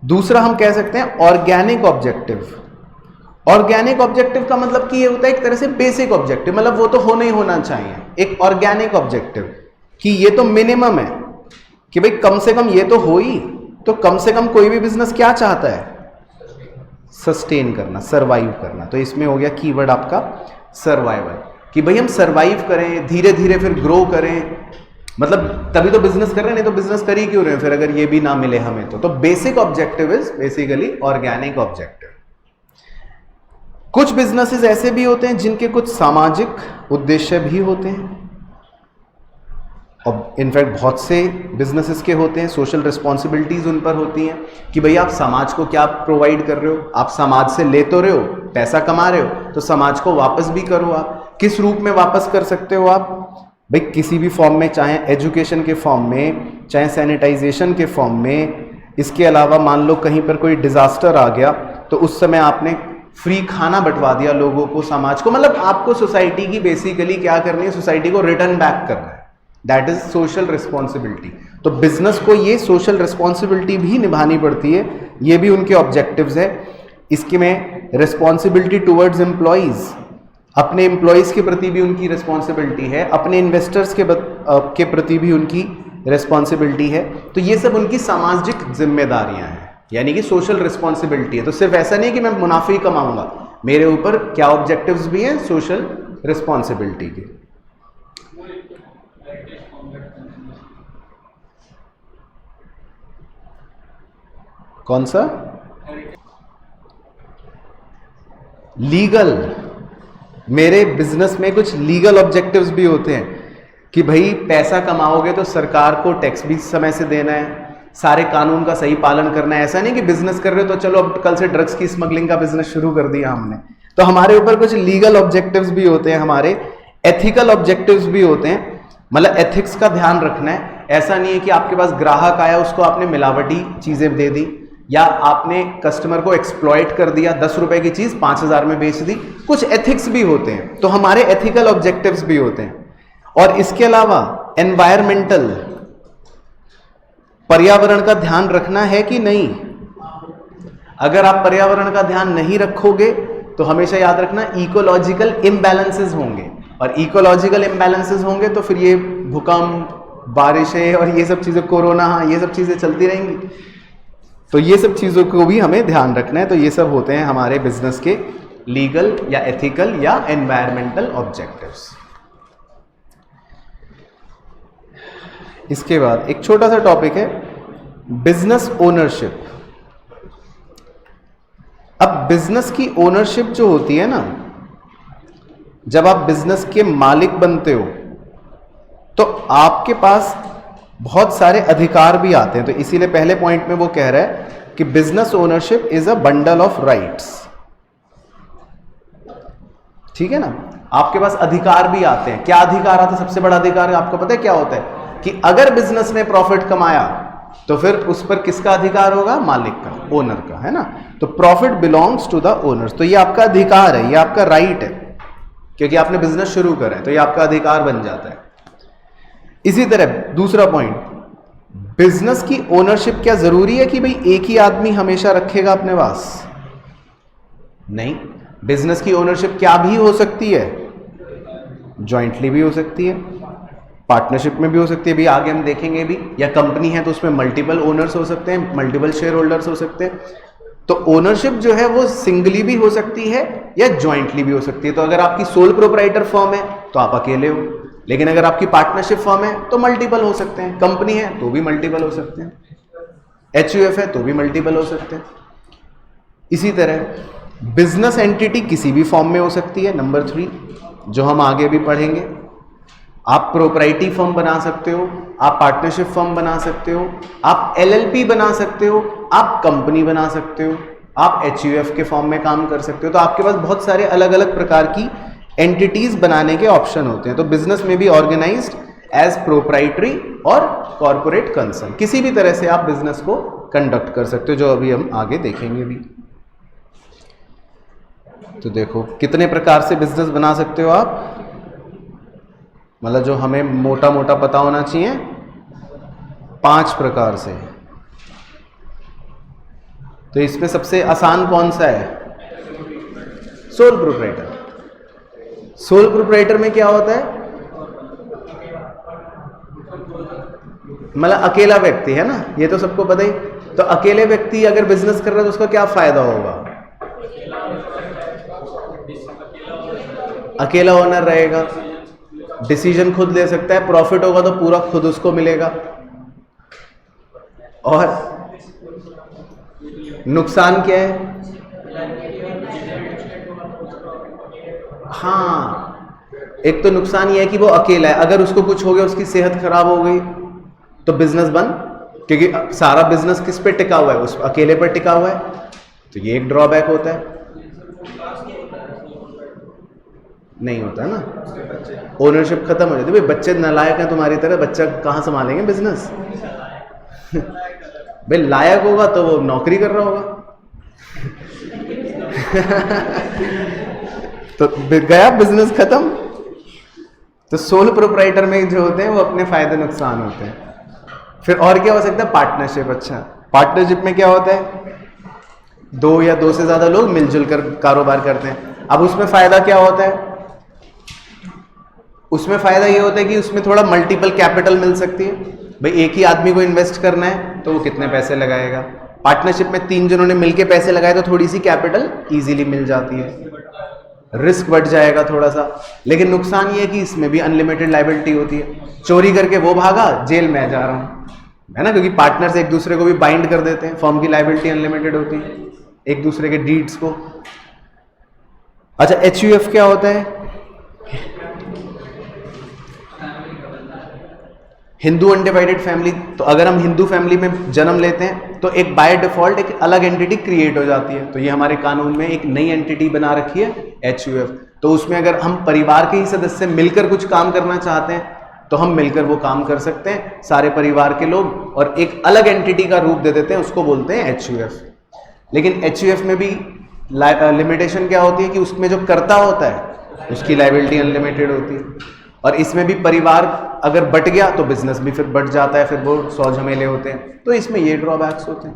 दूसरा हम कह सकते हैं ऑर्गेनिक ऑब्जेक्टिव। ऑर्गेनिक ऑब्जेक्टिव का मतलब कि ये होता है एक तरह से बेसिक ऑब्जेक्टिव, मतलब वो तो होना ही होना चाहिए। एक ऑर्गेनिक ऑब्जेक्टिव कि ये तो मिनिमम है कि भाई कम से कम ये तो हो ही। तो कम से कम कोई भी बिजनेस क्या चाहता है? सस्टेन करना, सरवाइव करना। तो इसमें हो गया कीवर्ड आपका सर्वाइवल, कि भाई हम सरवाइव करें, धीरे धीरे फिर ग्रो करें। मतलब तभी तो बिजनेस कर रहे हैं, नहीं तो बिजनेस कर ही क्यों रहे हैं फिर अगर ये भी ना मिले हमें तो basic objective is basically organic objective. कुछ बिजनेसेस ऐसे भी होते हैं जिनके कुछ सामाजिक उद्देश्य भी होते हैं, और इनफैक्ट बहुत से बिजनेसेस के होते हैं सोशल रिस्पॉन्सिबिलिटीज उन पर होती हैं कि भाई आप समाज को क्या प्रोवाइड कर रहे हो। आप समाज से ले तो रहे हो, पैसा कमा रहे हो, तो समाज को वापस भी करो। आप किस रूप में वापस कर सकते हो? आप भाई किसी भी फॉर्म में, चाहे एजुकेशन के फॉर्म में, चाहे सैनिटाइजेशन के फॉर्म में। इसके अलावा मान लो कहीं पर कोई डिजास्टर आ गया तो उस समय आपने फ्री खाना बंटवा दिया लोगों को, समाज को। मतलब आपको सोसाइटी की बेसिकली क्या करनी है? सोसाइटी को रिटर्न बैक करना है। That is social responsibility. तो बिजनेस को ये सोशल रिस्पॉन्सिबिलिटी भी निभानी पड़ती है, ये भी उनके ऑब्जेक्टिव्स है। इसके में रिस्पॉन्सिबिलिटी टुवर्ड्स एम्प्लॉइज, अपने एम्प्लॉइज के प्रति भी उनकी रिस्पॉन्सिबिलिटी है, अपने इन्वेस्टर्स के प्रति भी उनकी रिस्पॉन्सिबिलिटी है। तो ये सब उनकी सामाजिक जिम्मेदारियां हैं, यानी कि सोशल रिस्पॉन्सिबिलिटी है। तो सिर्फ ऐसा नहीं कि मैं मुनाफा ही कमाऊंगा, मेरे ऊपर क्या ऑब्जेक्टिव्स भी हैं सोशल रिस्पॉन्सिबिलिटी के। कौन सा? लीगल। मेरे बिजनेस में कुछ लीगल ऑब्जेक्टिव्स भी होते हैं कि भाई पैसा कमाओगे तो सरकार को टैक्स भी समय से देना है, सारे कानून का सही पालन करना है। ऐसा नहीं कि बिजनेस कर रहे हो तो चलो अब कल से ड्रग्स की स्मगलिंग का बिजनेस शुरू कर दिया हमने। तो हमारे ऊपर कुछ लीगल ऑब्जेक्टिव्स भी होते हैं, हमारे एथिकल ऑब्जेक्टिव्स भी होते हैं। मतलब एथिक्स का ध्यान रखना है। ऐसा नहीं है कि आपके पास ग्राहक आया उसको आपने मिलावटी चीजें दे दी, या आपने कस्टमर को एक्सप्लॉइट कर दिया, 10 रुपए की चीज 5,000 में बेच दी। कुछ एथिक्स भी होते हैं, तो हमारे एथिकल ऑब्जेक्टिव्स भी होते हैं। और इसके अलावा एनवायरमेंटल, पर्यावरण का ध्यान रखना है कि नहीं। अगर आप पर्यावरण का ध्यान नहीं रखोगे तो हमेशा याद रखना इकोलॉजिकल इम्बैलेंसेस होंगे, और इकोलॉजिकल इम्बैलेंसेस होंगे तो फिर ये भूकंप, बारिशें और ये सब चीजें, कोरोना, ये सब चीजें चलती रहेंगी। तो ये सब चीज़ों को भी हमें ध्यान रखना है। तो ये सब होते हैं हमारे बिजनेस के लीगल या एथिकल या एनवायरमेंटल ऑब्जेक्टिव्स। इसके बाद एक छोटा सा टॉपिक है बिजनेस ओनरशिप। अब बिजनेस की ओनरशिप जो होती है ना, जब आप बिजनेस के मालिक बनते हो तो आपके पास बहुत सारे अधिकार भी आते हैं। तो इसीलिए पहले पॉइंट में वो कह रहा है कि business ownership is a bundle of rights. ठीक है ना, आपके पास अधिकार भी आते हैं। क्या अधिकार आता है? सबसे बड़ा अधिकार आपको पता है क्या होता है? कि अगर बिजनेस ने प्रॉफिट कमाया तो फिर उस पर किसका अधिकार होगा? मालिक का, ओनर का, है ना। तो profit belongs to the owners. तो ये आपका अधिकार है, ये आपका राइट है, क्योंकि आपने बिजनेस शुरू करा है तो ये आपका अधिकार बन जाता है। इसी तरह दूसरा पॉइंट, बिजनेस की ओनरशिप क्या जरूरी है कि भाई एक ही आदमी हमेशा रखेगा अपने पास? नहीं, बिजनेस की ओनरशिप क्या भी हो सकती है? जॉइंटली भी हो सकती है, पार्टनरशिप में भी हो सकती है, भी आगे हम देखेंगे भी। या कंपनी है तो उसमें मल्टीपल ओनर्स हो सकते हैं, मल्टीपल शेयर होल्डर्स हो सकते हैं। तो ओनरशिप जो है वो सिंगली भी हो सकती है या जॉइंटली भी हो सकती है। तो अगर आपकी सोल प्रोप्राइटर फर्म है तो आप अकेले हो, लेकिन अगर आपकी पार्टनरशिप फर्म है तो मल्टीपल हो सकते हैं। कंपनी है तो भी मल्टीपल हो सकते हैं, HUF है तो भी मल्टीपल हो सकते हैं। इसी तरह बिजनेस एंटिटी किसी भी फॉर्म में हो सकती है, नंबर 3, जो हम आगे भी पढ़ेंगे। आप प्रोप्राइटी फर्म बना सकते हो, आप पार्टनरशिप फर्म बना सकते हो, आप एलएलपी बना सकते हो, आप कंपनी बना सकते हो, आप एचयूएफ के फॉर्म में काम कर सकते हो। तो आपके पास बहुत सारे अलग अलग प्रकार की एंटिटीज बनाने के ऑप्शन होते हैं। तो बिजनेस में भी ऑर्गेनाइज्ड एज प्रोप्राइटरी और कॉर्पोरेट कंसर्न, किसी भी तरह से आप बिजनेस को कंडक्ट कर सकते हो, जो अभी हम आगे देखेंगे भी। तो देखो कितने प्रकार से बिजनेस बना सकते हो आप, मतलब जो हमें मोटा मोटा पता होना चाहिए, 5 प्रकार से। तो इसमें सबसे आसान कौन सा है? Sole proprietor. सोल प्रोप्राइटर में क्या होता है? मतलब अकेला व्यक्ति है ना, ये तो सबको पता ही। तो अकेले व्यक्ति अगर बिजनेस कर रहा है तो उसका क्या फायदा होगा? अकेला ओनर रहेगा, डिसीजन खुद ले सकता है, प्रॉफिट होगा तो पूरा खुद उसको मिलेगा, और नुकसान क्या है? हाँ, एक तो नुकसान ये है कि वो अकेला है, अगर उसको कुछ हो गया, उसकी सेहत खराब हो गई तो बिजनेस बंद, क्योंकि सारा बिजनेस किस पे टिका हुआ है? उस अकेले पर टिका हुआ है। तो ये एक ड्रॉबैक होता है। नहीं होता है ना, ओनरशिप खत्म हो जाती है। भाई बच्चे नालायक हैं तुम्हारी तरह, बच्चा कहाँ संभालेंगे बिजनेस? भाई लायक होगा तो वो नौकरी कर रहा होगा। तो गया बिजनेस खत्म। तो सोल प्रोप्राइटर में जो होते हैं वो अपने फायदे नुकसान होते हैं। फिर और क्या हो सकता है? पार्टनरशिप। अच्छा, पार्टनरशिप में क्या होता है? 2 या 2 से ज्यादा लोग मिलजुल कर कारोबार करते हैं। अब उसमें फायदा क्या होता है? उसमें फायदा ये होता है कि उसमें थोड़ा मल्टीपल कैपिटल मिल सकती है। भाई एक ही आदमी को इन्वेस्ट करना है तो वो कितने पैसे लगाएगा? पार्टनरशिप में 3 जनों ने मिलके पैसे लगाए तो थोड़ी सी कैपिटल इजीली मिल जाती है, रिस्क बढ़ जाएगा थोड़ा सा। लेकिन नुकसान ये है कि इसमें भी अनलिमिटेड लायबिलिटी होती है। चोरी करके वो भागा, जेल में जा रहा हूं, है ना, क्योंकि पार्टनर्स एक दूसरे को भी बाइंड कर देते हैं। फर्म की लायबिलिटी अनलिमिटेड होती है एक दूसरे के डीड्स को। अच्छा, एचयूएफ क्या होता है? Hindu undivided family. तो अगर हम हिंदू फैमिली में जन्म लेते हैं तो एक बाय डिफॉल्ट एक अलग एंटिटी क्रिएट हो जाती है। तो ये हमारे कानून में एक नई एंटिटी बना रखी है, एचयूएफ। तो उसमें अगर हम परिवार के ही सदस्य मिलकर कुछ काम करना चाहते हैं तो हम मिलकर वो काम कर सकते हैं, सारे परिवार के लोग, और एक अलग एंटिटी का रूप दे देते हैं, उसको बोलते हैं एचयूएफ। लेकिन एचयूएफ में भी लिमिटेशन क्या होती है कि उसमें जो कर्ता होता है उसकी लायबिलिटी अनलिमिटेड होती है। और इसमें भी परिवार अगर बट गया तो बिजनेस भी फिर बट जाता है, फिर वो 100 झमेले होते हैं। तो इसमें ये ड्रॉबैक्स होते हैं।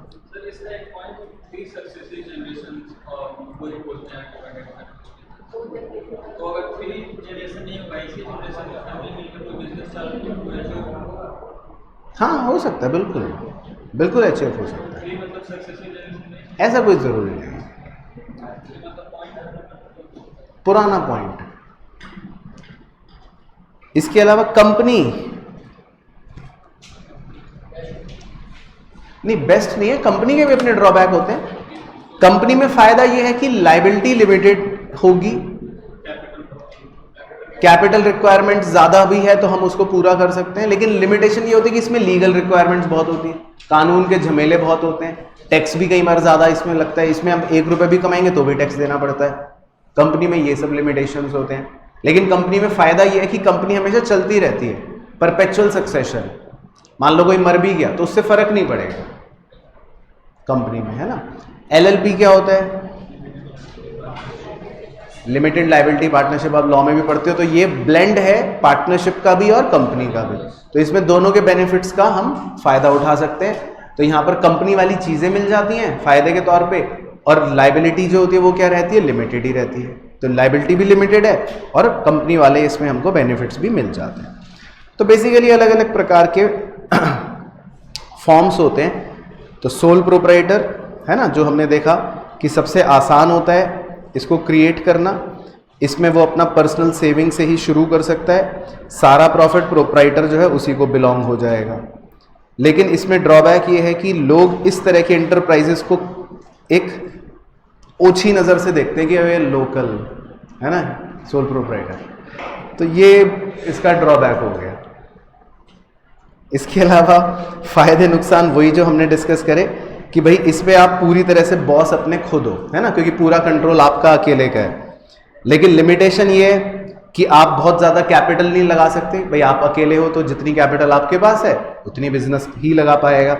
हाँ, हो सकता है, बिल्कुल बिल्कुल एचयूएफ हो सकता है, ऐसा कोई जरूरी नहीं है। पुराना पॉइंट। इसके अलावा कंपनी नहीं, बेस्ट नहीं है। कंपनी के भी अपने ड्रॉबैक होते हैं। कंपनी में फायदा यह है कि लायबिलिटी लिमिटेड होगी, कैपिटल रिक्वायरमेंट ज्यादा भी है तो हम उसको पूरा कर सकते हैं। लेकिन लिमिटेशन ये होती है कि इसमें लीगल रिक्वायरमेंट्स बहुत होती है, कानून के झमेले बहुत होते हैं, टैक्स भी कई बार ज्यादा इसमें लगता है। इसमें हम 1 रुपए भी कमाएंगे तो भी टैक्स देना पड़ता है। कंपनी में ये सब लिमिटेशंस होते हैं। लेकिन कंपनी में फायदा ये है कि कंपनी हमेशा चलती रहती है, परपेचुअल सक्सेशन। मान लो कोई मर भी गया तो उससे फर्क नहीं पड़ेगा कंपनी में, है ना। एलएलपी क्या होता है? Limited liability partnership. आप लॉ में भी पढ़ते हो। तो ये ब्लेंड है पार्टनरशिप का भी और कंपनी का भी। तो इसमें दोनों के बेनिफिट्स का हम फायदा उठा सकते हैं। तो यहाँ पर कंपनी वाली चीजें मिल जाती हैं फायदे के तौर पे, और लायबिलिटी जो होती है वो क्या रहती है? लिमिटेड ही रहती है। तो लायबिलिटी भी लिमिटेड है और कंपनी वाले इसमें हमको बेनिफिट्स भी मिल जाते हैं। तो बेसिकली अलग अलग प्रकार के फॉर्म्स होते हैं। तो सोल प्रोप्राइटर है ना, जो हमने देखा कि सबसे आसान होता है इसको क्रिएट करना। इसमें वो अपना पर्सनल सेविंग से ही शुरू कर सकता है, सारा प्रॉफिट प्रोप्राइटर जो है उसी को बिलोंग हो जाएगा। लेकिन इसमें ड्रॉबैक ये है कि लोग इस तरह के एंटरप्राइजेस को एक ओछी नज़र से देखते हैं कि ये लोकल है ना, सोल प्रोप्राइटर। तो ये इसका ड्रॉबैक हो गया। इसके अलावा फायदे नुकसान वही जो हमने डिस्कस करे कि भाई इस पे आप पूरी तरह से बॉस अपने खुद हो, है ना, क्योंकि पूरा कंट्रोल आपका अकेले का है। लेकिन लिमिटेशन ये है कि आप बहुत ज़्यादा कैपिटल नहीं लगा सकते। भाई आप अकेले हो तो जितनी कैपिटल आपके पास है उतनी बिजनेस ही लगा पाएगा।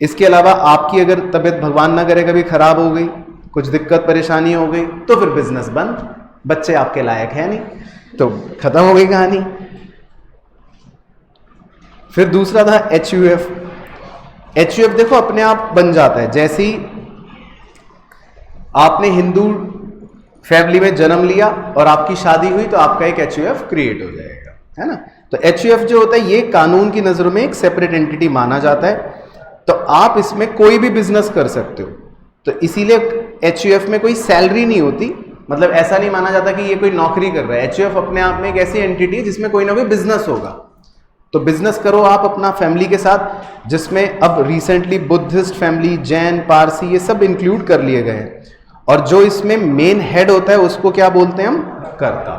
इसके अलावा आपकी अगर तबीयत भगवान ना करे कभी खराब हो गई, कुछ दिक्कत परेशानी हो गई, तो फिर बिजनेस बंद, बच्चे आपके लायक है नहीं, तो खत्म हो गई कहानी। फिर दूसरा था HUF। HUF देखो अपने आप बन जाता है, जैसे ही आपने हिंदू फैमिली में जन्म लिया और आपकी शादी हुई तो आपका एक HUF क्रिएट हो जाएगा, है ना। तो HUF जो होता है ये कानून की नजरों में एक सेपरेट एंटिटी माना जाता है, तो आप इसमें कोई भी बिजनेस कर सकते हो। तो इसीलिए HUF में कोई सैलरी नहीं होती, मतलब ऐसा नहीं माना जाता कि ये कोई नौकरी कर रहा है। HUF अपने आप में एक ऐसी एंटिटी है जिसमें कोई ना कोई बिजनेस होगा। तो बिजनेस करो आप अपना फैमिली के साथ, जिसमें अब recently Buddhist family, Jain, Parsi, ये सब इंक्लूड कर लिए गए हैं। और जो इसमें मेन हेड होता है उसको क्या बोलते हैं हम? कर्ता।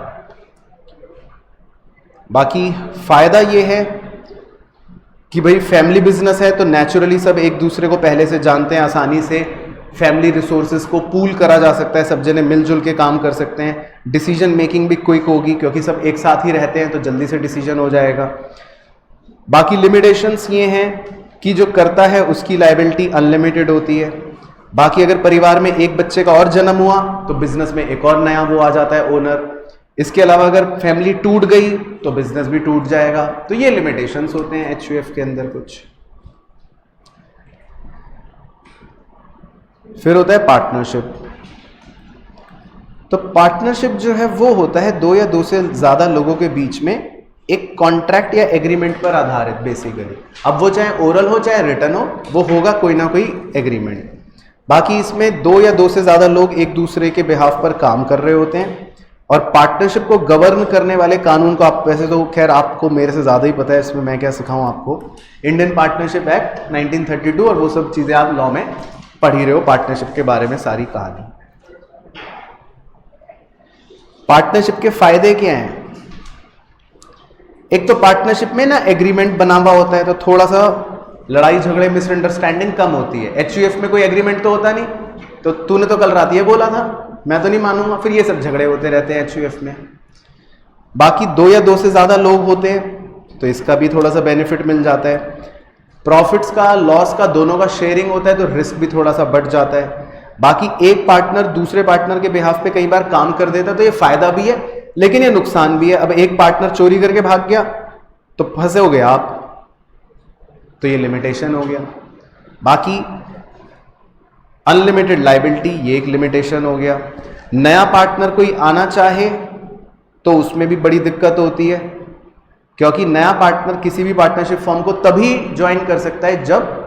बाकी फायदा ये है कि भाई फैमिली बिजनेस है तो नेचुरली सब एक दूसरे को पहले से जानते हैं, आसानी से फैमिली रिसोर्सेज को पूल करा जा सकता है, सब जने मिलजुल के काम कर सकते हैं। डिसीजन मेकिंग भी क्विक होगी क्योंकि सब एक साथ ही रहते हैं तो जल्दी से डिसीजन हो जाएगा। बाकी लिमिटेशंस ये हैं कि जो करता है उसकी लायबिलिटी अनलिमिटेड होती है। बाकी अगर परिवार में एक बच्चे का और जन्म हुआ तो बिजनेस में एक और नया वो आ जाता है, ओनर। इसके अलावा अगर फैमिली टूट गई तो बिजनेस भी टूट जाएगा। तो ये लिमिटेशंस होते हैं HUF के अंदर कुछ। फिर होता है पार्टनरशिप। तो पार्टनरशिप जो है वो होता है दो या दो से ज्यादा लोगों के बीच में एक कॉन्ट्रैक्ट या एग्रीमेंट पर आधारित बेसिकली। अब वो चाहे ओरल हो चाहे रिटर्न हो, वो होगा कोई ना कोई एग्रीमेंट। बाकी इसमें दो या दो से ज्यादा लोग एक दूसरे के बिहाफ पर काम कर रहे होते हैं। और पार्टनरशिप को गवर्न करने वाले कानून को आप वैसे तो खैर आपको मेरे से ज्यादा ही पता है, इसमें मैं क्या सिखाऊं आपको। इंडियन पार्टनरशिप एक्ट 1932 और वो सब चीजें आप लॉ में पढ़ ही रहे हो, पार्टनरशिप के बारे में सारी कहानी। पार्टनरशिप के फायदे क्या हैं? एक तो पार्टनरशिप में ना एग्रीमेंट बना हुआ होता है तो थोड़ा सा लड़ाई झगड़े मिसअंडरस्टैंडिंग कम होती है। HUF में कोई एग्रीमेंट तो होता नहीं, तो तूने तो कल रात ये बोला था, मैं तो नहीं मानूंगा, फिर ये सब झगड़े होते रहते हैं HUF में। बाकी दो या दो से ज्यादा लोग होते हैं तो इसका भी थोड़ा सा बेनिफिट मिल जाता है। प्रॉफिट्स का लॉस का दोनों का शेयरिंग होता है तो रिस्क भी थोड़ा सा बढ़ जाता है। बाकी एक पार्टनर दूसरे पार्टनर के बिहाफ पे कई बार काम कर देता है तो ये फायदा भी है लेकिन ये नुकसान भी है। अब एक पार्टनर चोरी करके भाग गया तो फंसे हो गए आप, तो ये लिमिटेशन हो गया। बाकी अनलिमिटेड लायबिलिटी, ये एक लिमिटेशन हो गया। नया पार्टनर कोई आना चाहे तो उसमें भी बड़ी दिक्कत होती है, क्योंकि नया पार्टनर किसी भी पार्टनरशिप फॉर्म को तभी ज्वाइन कर सकता है जब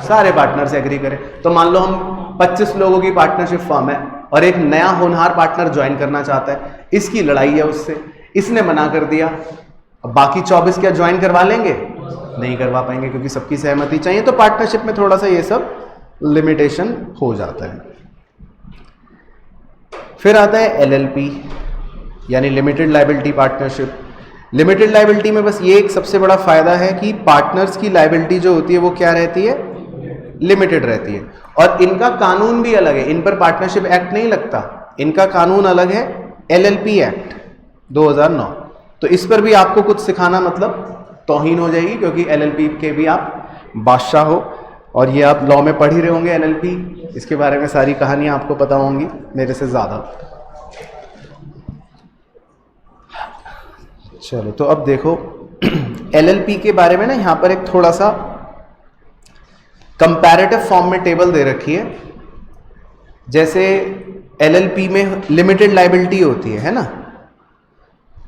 सारे पार्टनर्स एग्री करें। तो मान लो हम 25 लोगों की पार्टनरशिप फॉर्म है और एक नया होनहार पार्टनर ज्वाइन करना चाहता है, इसकी लड़ाई है उससे, इसने मना कर दिया। अब बाकी 24 क्या ज्वाइन करवा लेंगे? नहीं करवा पाएंगे क्योंकि सबकी सहमति चाहिए। तो पार्टनरशिप में थोड़ा सा ये सब लिमिटेशन हो जाता है। फिर आता है LLP यानी limited liability partnership. Limited liability में बस ये एक सबसे बड़ा फायदा है कि पार्टनर्स की लायबिलिटी जो होती है वो क्या रहती है? लिमिटेड रहती है। और इनका कानून भी अलग है, इन पर पार्टनरशिप एक्ट नहीं लगता, इनका कानून अलग है, LLP एक्ट 2009। तो इस पर भी आपको कुछ सिखाना मतलब तौहीन हो जाएगी, क्योंकि LLP के भी आप बादशाह हो और ये आप लॉ में पढ़ ही रहे होंगे। LLP, इसके बारे में सारी कहानियां आपको पता होंगी मेरे से ज्यादा। चलो तो अब देखो LLP के बारे में ना यहाँ पर एक थोड़ा सा कंपैरेटिव फॉर्म में टेबल दे रखी है। जैसे LLP में लिमिटेड लायबिलिटी होती है ना,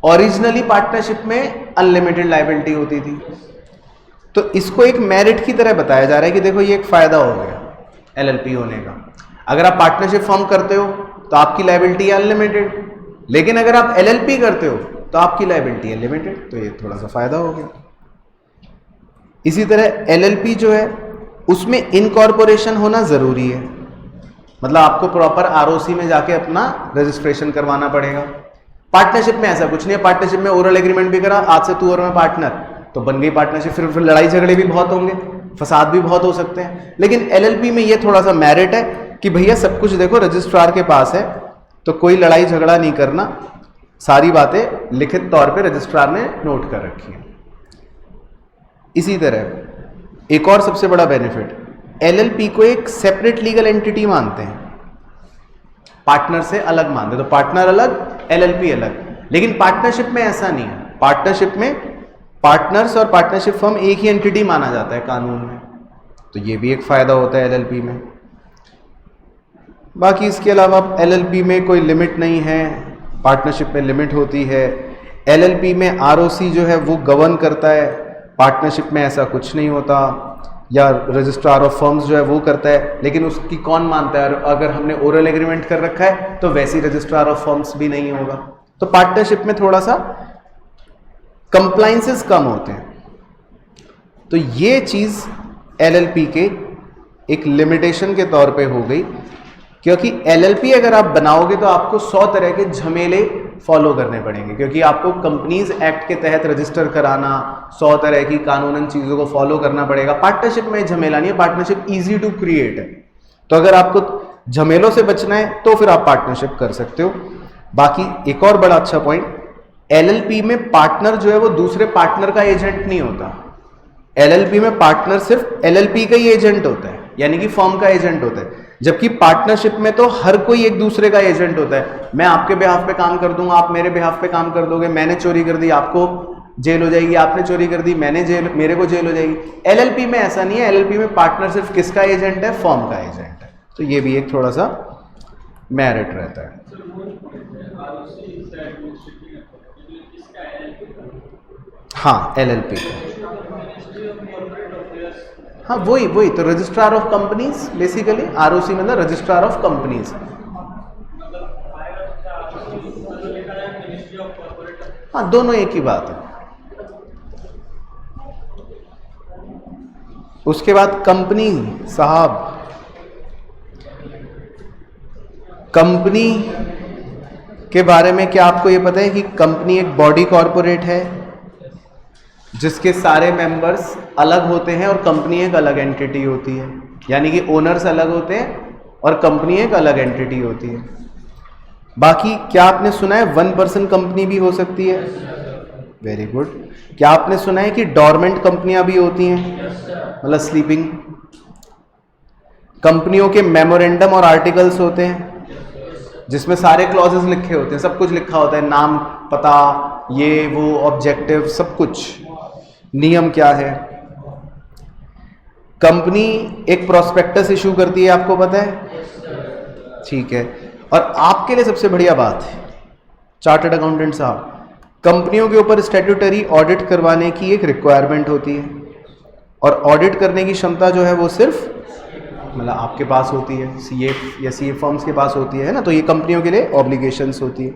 ओरिजिनली पार्टनरशिप में अनलिमिटेड लायबिलिटी होती थी। तो इसको एक मेरिट की तरह बताया जा रहा है कि देखो ये एक फायदा हो गया LLP होने का। अगर आप पार्टनरशिप फॉर्म करते हो तो आपकी लायबिलिटी है अनलिमिटेड, लेकिन अगर आप LLP करते हो तो आपकी लायबिलिटी है लिमिटेड, तो ये थोड़ा सा फायदा हो गया। इसी तरह LLP जो है उसमें इनकॉर्पोरेशन होना जरूरी है, मतलब आपको प्रॉपर ROC में जाके अपना रजिस्ट्रेशन करवाना पड़ेगा। पार्टनरशिप में ऐसा कुछ नहीं है, पार्टनरशिप में ओरल एग्रीमेंट भी करा, आज से तू और मैं पार्टनर, तो बन गई पार्टनरशिप। फिर लड़ाई झगड़े भी बहुत होंगे, फसाद भी बहुत हो सकते हैं। लेकिन एलएलपी में ये थोड़ा सा मेरिट है कि भैया सब कुछ देखो रजिस्ट्रार के पास है, तो कोई लड़ाई झगड़ा नहीं करना, सारी बातें लिखित तौर पे रजिस्ट्रार ने नोट कर रखी है। इसी तरह एक और सबसे बड़ा बेनिफिट, एलएलपी को एक सेपरेट लीगल एंटिटी मानते हैं, पार्टनर से अलग मानते हैं। तो पार्टनर अलग, एलएलपी अलग। लेकिन पार्टनरशिप में ऐसा नहीं है, पार्टनरशिप में पार्टनर्स और पार्टनरशिप फर्म एक ही एंटिटी माना जाता है कानून में, तो ये भी एक फायदा होता है एलएलपी में। बाकी इसके अलावा एलएलपी में कोई लिमिट नहीं है, पार्टनरशिप में लिमिट होती है। एलएलपी में आरओसी जो है वो गवर्न करता है, पार्टनरशिप में ऐसा कुछ नहीं होता, या रजिस्ट्रार ऑफ फर्म्स जो है वो करता है, लेकिन उसकी कौन मानता है? अगर हमने ओरल एग्रीमेंट कर रखा है तो वैसी रजिस्ट्रार ऑफ फर्म्स भी नहीं होगा। तो पार्टनरशिप में थोड़ा सा कंप्लाइंसेस कम होते हैं। तो ये चीज एलएलपी के एक लिमिटेशन के तौर पे हो गई, क्योंकि एलएलपी अगर आप बनाओगे तो आपको 100 तरह के झमेले फॉलो करने पड़ेंगे, क्योंकि आपको कंपनीज एक्ट के तहत रजिस्टर कराना, 100 तरह की कानूनन चीज़ों को फॉलो करना पड़ेगा। पार्टनरशिप में झमेला नहीं है, पार्टनरशिप इजी टू क्रिएट है। तो अगर आपको झमेलों से बचना है तो फिर आप पार्टनरशिप कर सकते हो। बाकी एक और बड़ा अच्छा पॉइंट, एलएलपी में पार्टनर जो है वो दूसरे पार्टनर का एजेंट नहीं होता। एलएलपी में पार्टनर सिर्फ एलएलपी का ही एजेंट होता है, यानी कि फर्म का एजेंट होता है। जबकि पार्टनरशिप में तो हर कोई एक दूसरे का एजेंट होता है। मैं आपके बिहाफ पे काम कर दूंगा, आप मेरे बिहाफ पे काम कर दोगे। मैंने चोरी कर दी, आपको जेल हो जाएगी, आपने चोरी कर दी, मेरे को जेल हो जाएगी। एलएलपी में ऐसा नहीं है, एलएलपी में पार्टनर सिर्फ किसका एजेंट है? फर्म का एजेंट है। तो ये भी एक थोड़ा सा मेरिट रहता है। हाँ, एलएलपी हाँ वही तो registrar of companies, basically ROC मतलब रजिस्ट्रार ऑफ कंपनीज। हाँ, दोनों एक ही बात है। उसके बाद कंपनी साहब, कंपनी के बारे में क्या आपको ये पता है कि कंपनी एक बॉडी कॉर्पोरेट है जिसके सारे मेंबर्स अलग होते हैं और कंपनी एक अलग एंटिटी होती है, यानी कि ओनर्स अलग होते हैं और कंपनी एक अलग एंटिटी होती है। बाकी क्या आपने सुना है 1 पर्सन कंपनी भी हो सकती है? Very good. क्या आपने सुना है कि डोरमेंट कंपनियां भी होती हैं, मतलब स्लीपिंग? कंपनियों के मेमोरेंडम और आर्टिकल्स होते हैं जिसमें सारे क्लॉजेस लिखे होते हैं, सब कुछ लिखा होता है, नाम, पता, ये वो, ऑब्जेक्टिव, सब कुछ, नियम क्या है। कंपनी एक प्रोस्पेक्टस इशू करती है, आपको पता है? ठीक है। और आपके लिए सबसे बढ़िया बात है, चार्टर्ड अकाउंटेंट साहब, कंपनियों के ऊपर स्टैट्यूटरी ऑडिट करवाने की एक रिक्वायरमेंट होती है, और ऑडिट करने की क्षमता जो है वो सिर्फ मतलब आपके पास होती है, सीए या सीए फर्म्स के पास होती है ना। तो ये कंपनियों के लिए ऑब्लिगेशंस होती है।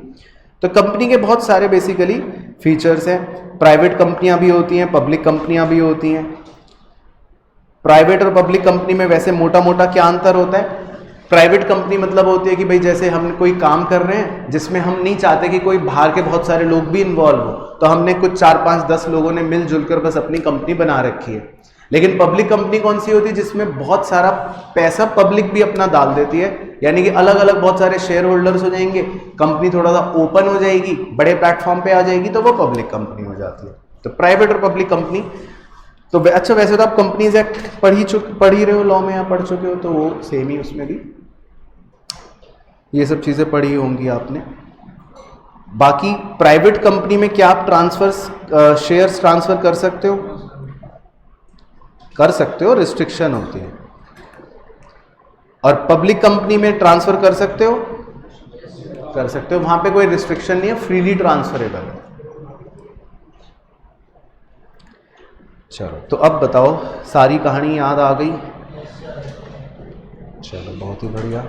तो कंपनी के बहुत सारे बेसिकली फीचर्स हैं। प्राइवेट कंपनियां भी होती हैं, पब्लिक कंपनियां भी होती हैं। प्राइवेट और पब्लिक कंपनी में वैसे मोटा मोटा क्या अंतर होता है? प्राइवेट कंपनी मतलब होती है कि भाई जैसे हम कोई काम कर रहे हैं जिसमें हम नहीं चाहते कि कोई बाहर के बहुत सारे लोग भी इन्वॉल्व हो, तो हमने कुछ 4, 5, 10 लोगों ने मिलजुल कर बस अपनी कंपनी बना रखी है। लेकिन पब्लिक कंपनी कौन सी होती है? जिसमें बहुत सारा पैसा पब्लिक भी अपना डाल देती है, यानी कि अलग अलग बहुत सारे शेयर होल्डर्स हो जाएंगे, कंपनी थोड़ा सा ओपन हो जाएगी, बड़े प्लेटफॉर्म पे आ जाएगी, तो वो पब्लिक कंपनी हो जाती है। तो प्राइवेट और पब्लिक कंपनी तो अच्छा, वैसे तो आप कंपनीज एक्ट पढ़ ही रहे हो लॉ में, या पढ़ चुके हो, तो वो सेम ही, उसमें भी ये सब चीज़ें पढ़ी होंगी आपने। बाकी प्राइवेट कंपनी में क्या आप शेयर्स ट्रांसफर कर सकते हो? कर सकते हो, रिस्ट्रिक्शन होती है। और पब्लिक कंपनी में ट्रांसफर कर सकते हो? कर सकते हो, वहां पे कोई रिस्ट्रिक्शन नहीं है, फ्रीली ट्रांसफरेबल है। चलो, तो अब बताओ, सारी कहानी याद आ गई? चलो, बहुत ही बढ़िया।